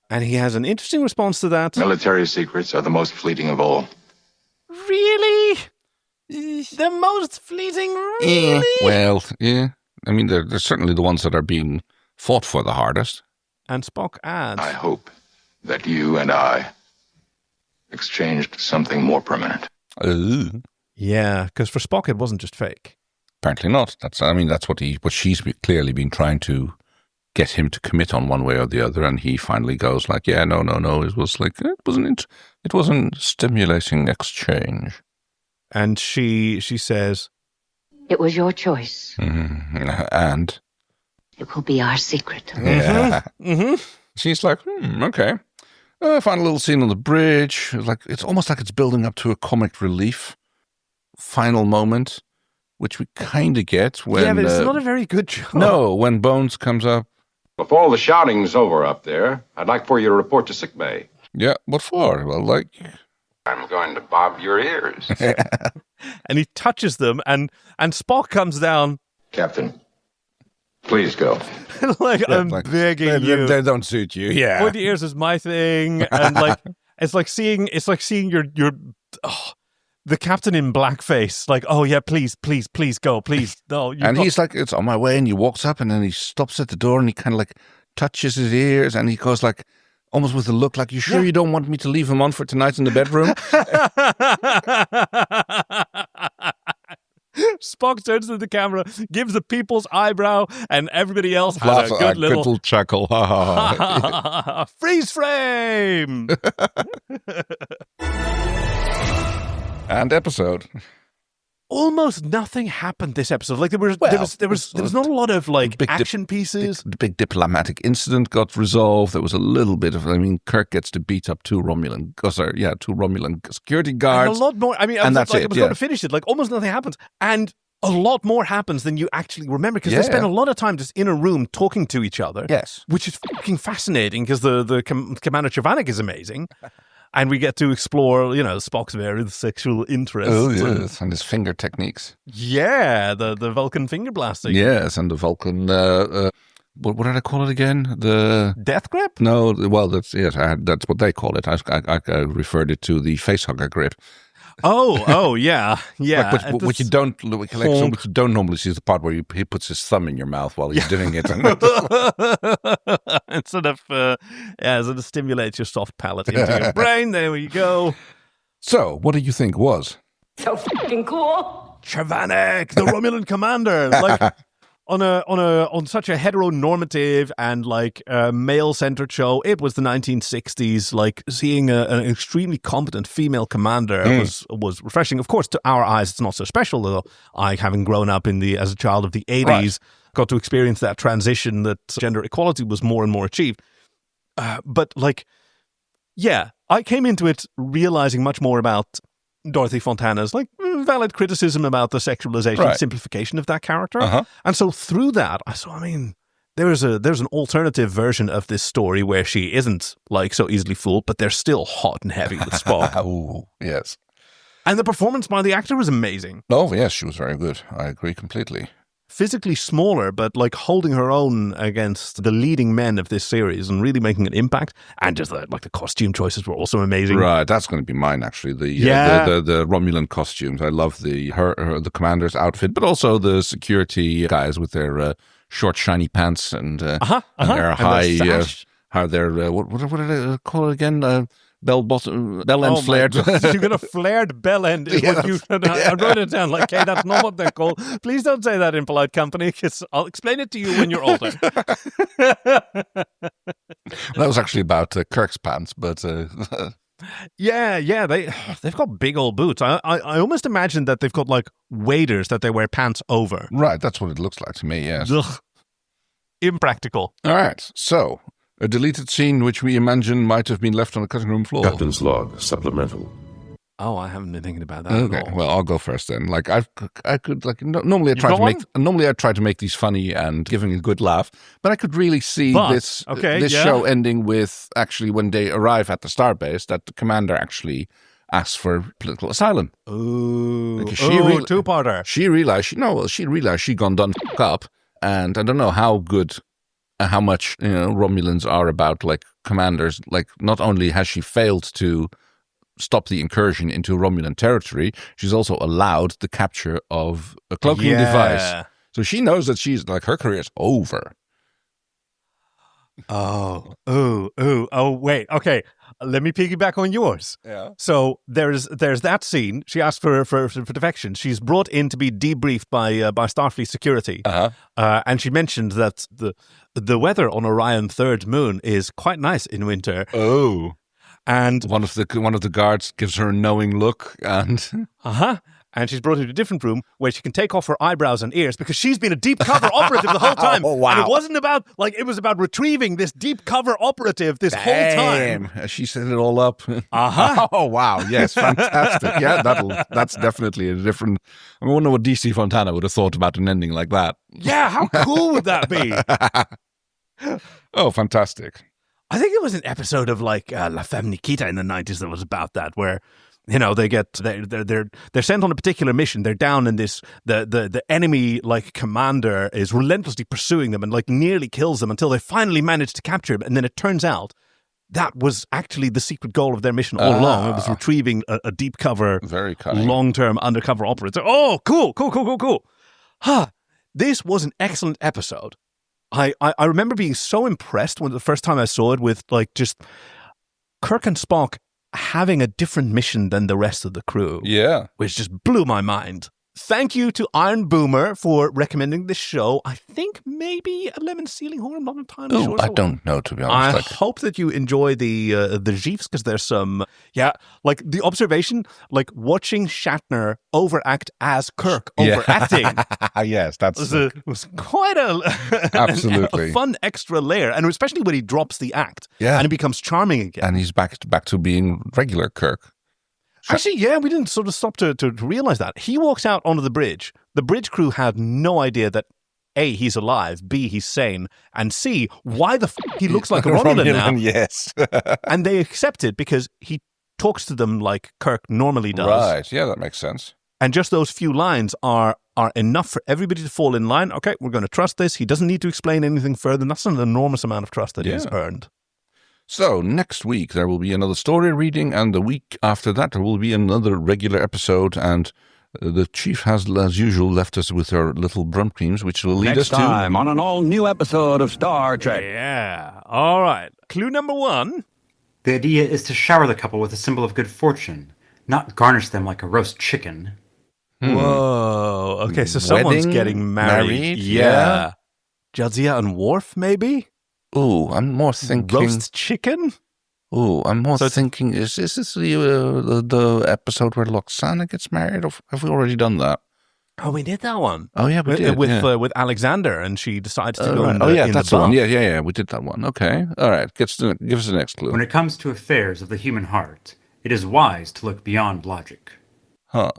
And he has an interesting response to that. Military secrets are the most fleeting of all. Really? The most fleeting, really? Well, yeah. I mean, they're certainly the ones that are being fought for the hardest. And Spock adds... I hope that you and I exchanged something more permanent. Yeah, because for Spock it wasn't just fake. Apparently not. That's what she's clearly been trying to get him to commit on one way or the other, and he finally goes like, yeah, no. It was like it wasn't stimulating exchange. And she says... It was your choice. And? It will be our secret. Yeah. She's like, okay. Final little scene on the bridge. It's almost like it's building up to a comic relief final moment, which we kind of get when... Yeah, but it's not a very good job. No, when Bones comes up. Before all the shouting's over up there, I'd like for you to report to sickbay. Yeah, what for? Well, I'm going to bob your ears. And he touches them, and Spock comes down. Captain, please go. I'm begging you. They don't suit you. Yeah, pointy ears is my thing, and it's like seeing your the captain in blackface. Like, oh yeah, please go, please. No, he's like, it's on my way, and he walks up, and then he stops at the door, and he kind of like touches his ears, and he goes like, almost with a look like, you sure you don't want me to leave him on for tonight in the bedroom? Spock turns to the camera, gives a people's eyebrow, and everybody else has a good little chuckle. Freeze frame! And episode. Almost nothing happened this episode. Like there was not a lot of like action pieces. The big diplomatic incident got resolved. There was a little bit of, Kirk gets to beat up two Romulan security guards. And a lot more. I was going to finish it. Like almost nothing happens, and a lot more happens than you actually remember because they spend a lot of time just in a room talking to each other. Yes, which is fucking fascinating because the Commander Chavanik is amazing. And we get to explore, Spock's various sexual interests. Oh, yes, and his finger techniques. Yeah, the Vulcan finger blasting. Yes, and the Vulcan, what did I call it again? The death grip? No, well, that's what they call it. I referred it to the facehugger grip. Oh, yeah. What you don't normally see is the part where he puts his thumb in your mouth while he's doing it. It sort of stimulates your soft palate into your brain. There you go. So, what do you think was? So fucking cool. Chavanik, the Romulan commander. Like, on such a heteronormative and male-centered show, it was the 1960s. Like seeing an extremely competent female commander was refreshing. Of course, to our eyes, it's not so special. Though I, having grown up as a child of the 80s, got to experience that transition that gender equality was more and more achieved. But I came into it realizing much more about Dorothy Fontana's valid criticism about the sexualization and simplification of that character. And so through that, I saw, there's an alternative version of this story where she isn't so easily fooled, but they're still hot and heavy with Spock. Oh, yes. And the performance by the actor was amazing. Oh, yes, she was very good. I agree completely. Physically smaller, but holding her own against the leading men of this series and really making an impact. And just the costume choices were also amazing. Right, that's going to be mine actually. The Romulan costumes. I love the commander's outfit, but also the security guys with their short shiny pants and their high how their what did I call it again? Bell end flared. You got a flared bell end. I wrote it down hey, that's not what they're called. Please don't say that in polite company because I'll explain it to you when you're older. That was actually about Kirk's pants, but they've got big old boots. I almost imagine that they've got waders that they wear pants over. Right, that's what it looks like to me. Yes. Ugh. Impractical. All right, so. A deleted scene which we imagine might have been left on the cutting room floor. Captain's log, supplemental. Oh, I haven't been thinking about that. Okay, at all. Well, I'll go first then. Normally I try to make these funny and giving a good laugh, but I could really see this show ending with actually when they arrive at the starbase that the commander actually asks for political asylum. Ooh, two-parter. She realized she'd gone done up, and I don't know how much Romulans are about commanders. Not only has she failed to stop the incursion into Romulan territory, she's also allowed the capture of a cloaking device. So she knows that she's her career's over. Wait, okay. Let me piggyback on yours. Yeah. So there's that scene. She asked for defection. She's brought in to be debriefed by Starfleet security. And she mentioned that the weather on Orion third moon is quite nice in winter. Oh. And one of the guards gives her a knowing look and and she's brought into a different room where she can take off her eyebrows and ears because she's been a deep cover operative the whole time. Oh, wow. And it wasn't about, it was about retrieving this deep cover operative this whole time. She set it all up. Oh, wow. Yes, fantastic. Yeah, that's definitely a different... I wonder what DC Fontana would have thought about an ending like that. Yeah, how cool would that be? Oh, fantastic. I think it was an episode of La Femme Nikita in the 90s that was about that, where... they're sent on a particular mission. They're down in this. The enemy commander is relentlessly pursuing them and nearly kills them until they finally manage to capture him. And then it turns out that was actually the secret goal of their mission all along. It was retrieving a deep cover, very cunning, long-term undercover operative. Oh, cool. This was an excellent episode. I remember being so impressed when the first time I saw it with just Kirk and Spock having a different mission than the rest of the crew. Yeah. Which just blew my mind. Thank you to IronBoomer for recommending this show. I think maybe a lemon ceiling horn. I'm not entirely sure. I don't know, to be honest. I hope that you enjoy the GIFs, because there's some, like the observation, like watching Shatner overact as Kirk, overacting. Yes, was quite absolutely a fun extra layer, and especially when he drops the act, and he becomes charming again, and he's back to being regular Kirk. Actually, we didn't sort of stop to realize that. He walks out onto the bridge. The bridge crew had no idea that A, he's alive, B, he's sane, and C, why the he looks like a Romulan now. Yes. And they accept it because he talks to them like Kirk normally does. Right, yeah, that makes sense. And just those few lines are enough for everybody to fall in line. Okay, we're going to trust this. He doesn't need to explain anything further, and that's an enormous amount of trust that he's earned. So next week there will be another story reading, and the week after that there will be another regular episode, and the chief has, as usual, left us with our little Brumcreams, which will lead us to... Next time on an all-new episode of Star Trek. Yeah. All right. Clue number 1. The idea is to shower the couple with a symbol of good fortune, not garnish them like a roast chicken. Whoa. Okay, so someone's getting married. Yeah. Jadzia and Worf, maybe? Ooh, I'm more thinking... Roast chicken? Ooh, I'm more thinking, is this the episode where Loxana gets married, or have we already done that? Oh, we did that one. Oh, yeah, we did. With Alexander, and she decides to go in that's the one. Yeah, we did that one. Okay. All right, give us the next clue. When it comes to affairs of the human heart, it is wise to look beyond logic.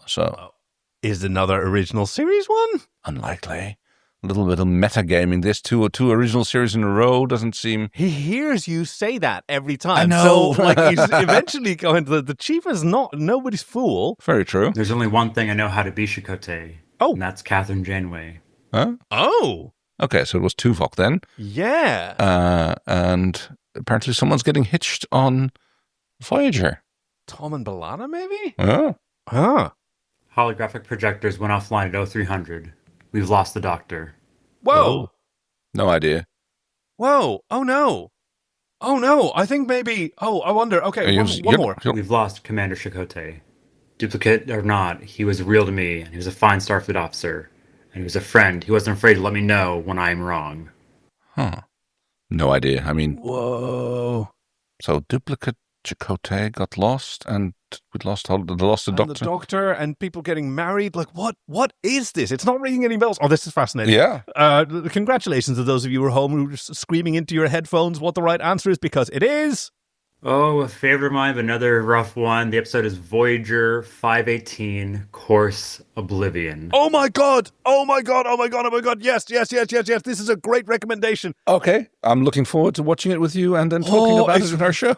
So... Is another original series one? Unlikely. A little bit of metagaming. This two original series in a row doesn't seem... He hears you say that every time. I know. So, like, he's eventually going to... The chief is nobody's fool. Very true. There's only one thing I know how to be, Chakotay. Oh. And that's Catherine Janeway. Huh? Oh. Okay, so it was Tuvok then. Yeah. And apparently someone's getting hitched on Voyager. Tom and B'Elanna, maybe? Oh. Huh. Holographic projectors went offline at 0300. We've lost the Doctor. Whoa. No idea. Whoa. Oh, no. Oh, no. I think maybe... Oh, I wonder. Okay, one more. We've lost Commander Chakotay. Duplicate or not, he was real to me, and he was a fine Starfleet officer. And he was a friend. He wasn't afraid to let me know when I'm wrong. Huh. No idea. I mean... Whoa. So duplicate Chakotay got lost, and we lost the Doctor. The Doctor, and people getting married. Like, what is this? It's not ringing any bells. Oh, this is fascinating. Yeah. Congratulations to those of you who are home who are screaming into your headphones what the right answer is, because it is... Oh, a favorite of mine, but another rough one. The episode is Voyager 518, Course Oblivion. Oh my God! Oh my God! Oh my God! Oh my God! Yes! This is a great recommendation. Okay. I'm looking forward to watching it with you and then talking about it in our show.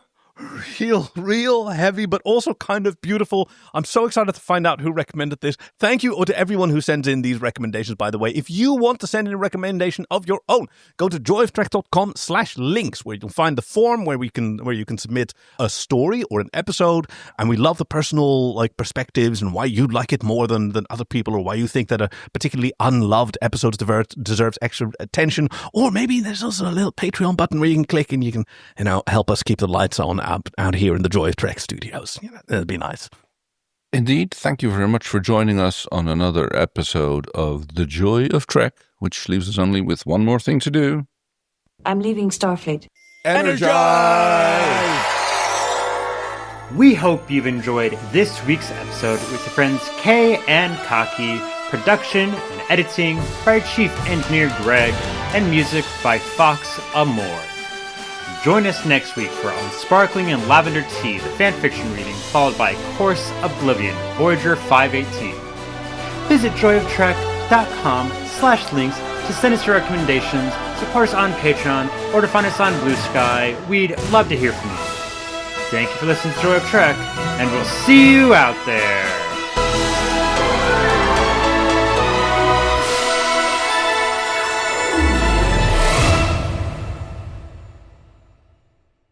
Real heavy, but also kind of beautiful. I'm so excited to find out who recommended this. Thank you to everyone who sends in these recommendations, by the way. If you want to send in a recommendation of your own, go to joyoftrek.com/links, where you'll find the form where you can submit a story or an episode. And we love the personal perspectives and why you like it more than other people, or why you think that a particularly unloved episode deserves extra attention. Or maybe there's also a little Patreon button where you can click and you can help us keep the lights on out here in the Joy of Trek studios. That'd be nice. Indeed. Thank you very much for joining us on another episode of The Joy of Trek, which leaves us only with one more thing to do. I'm leaving Starfleet. Energize! We hope you've enjoyed this week's episode with your friends Kay and Kaki, production and editing by Chief Engineer Greg, and music by Fox Amore. Join us next week for On Sparkling and Lavender Tea, the fanfiction reading, followed by Course Oblivion, Voyager 518. Visit joyoftrek.com/links to send us your recommendations, support us on Patreon, or to find us on Blue Sky. We'd love to hear from you. Thank you for listening to Joy of Trek, and we'll see you out there.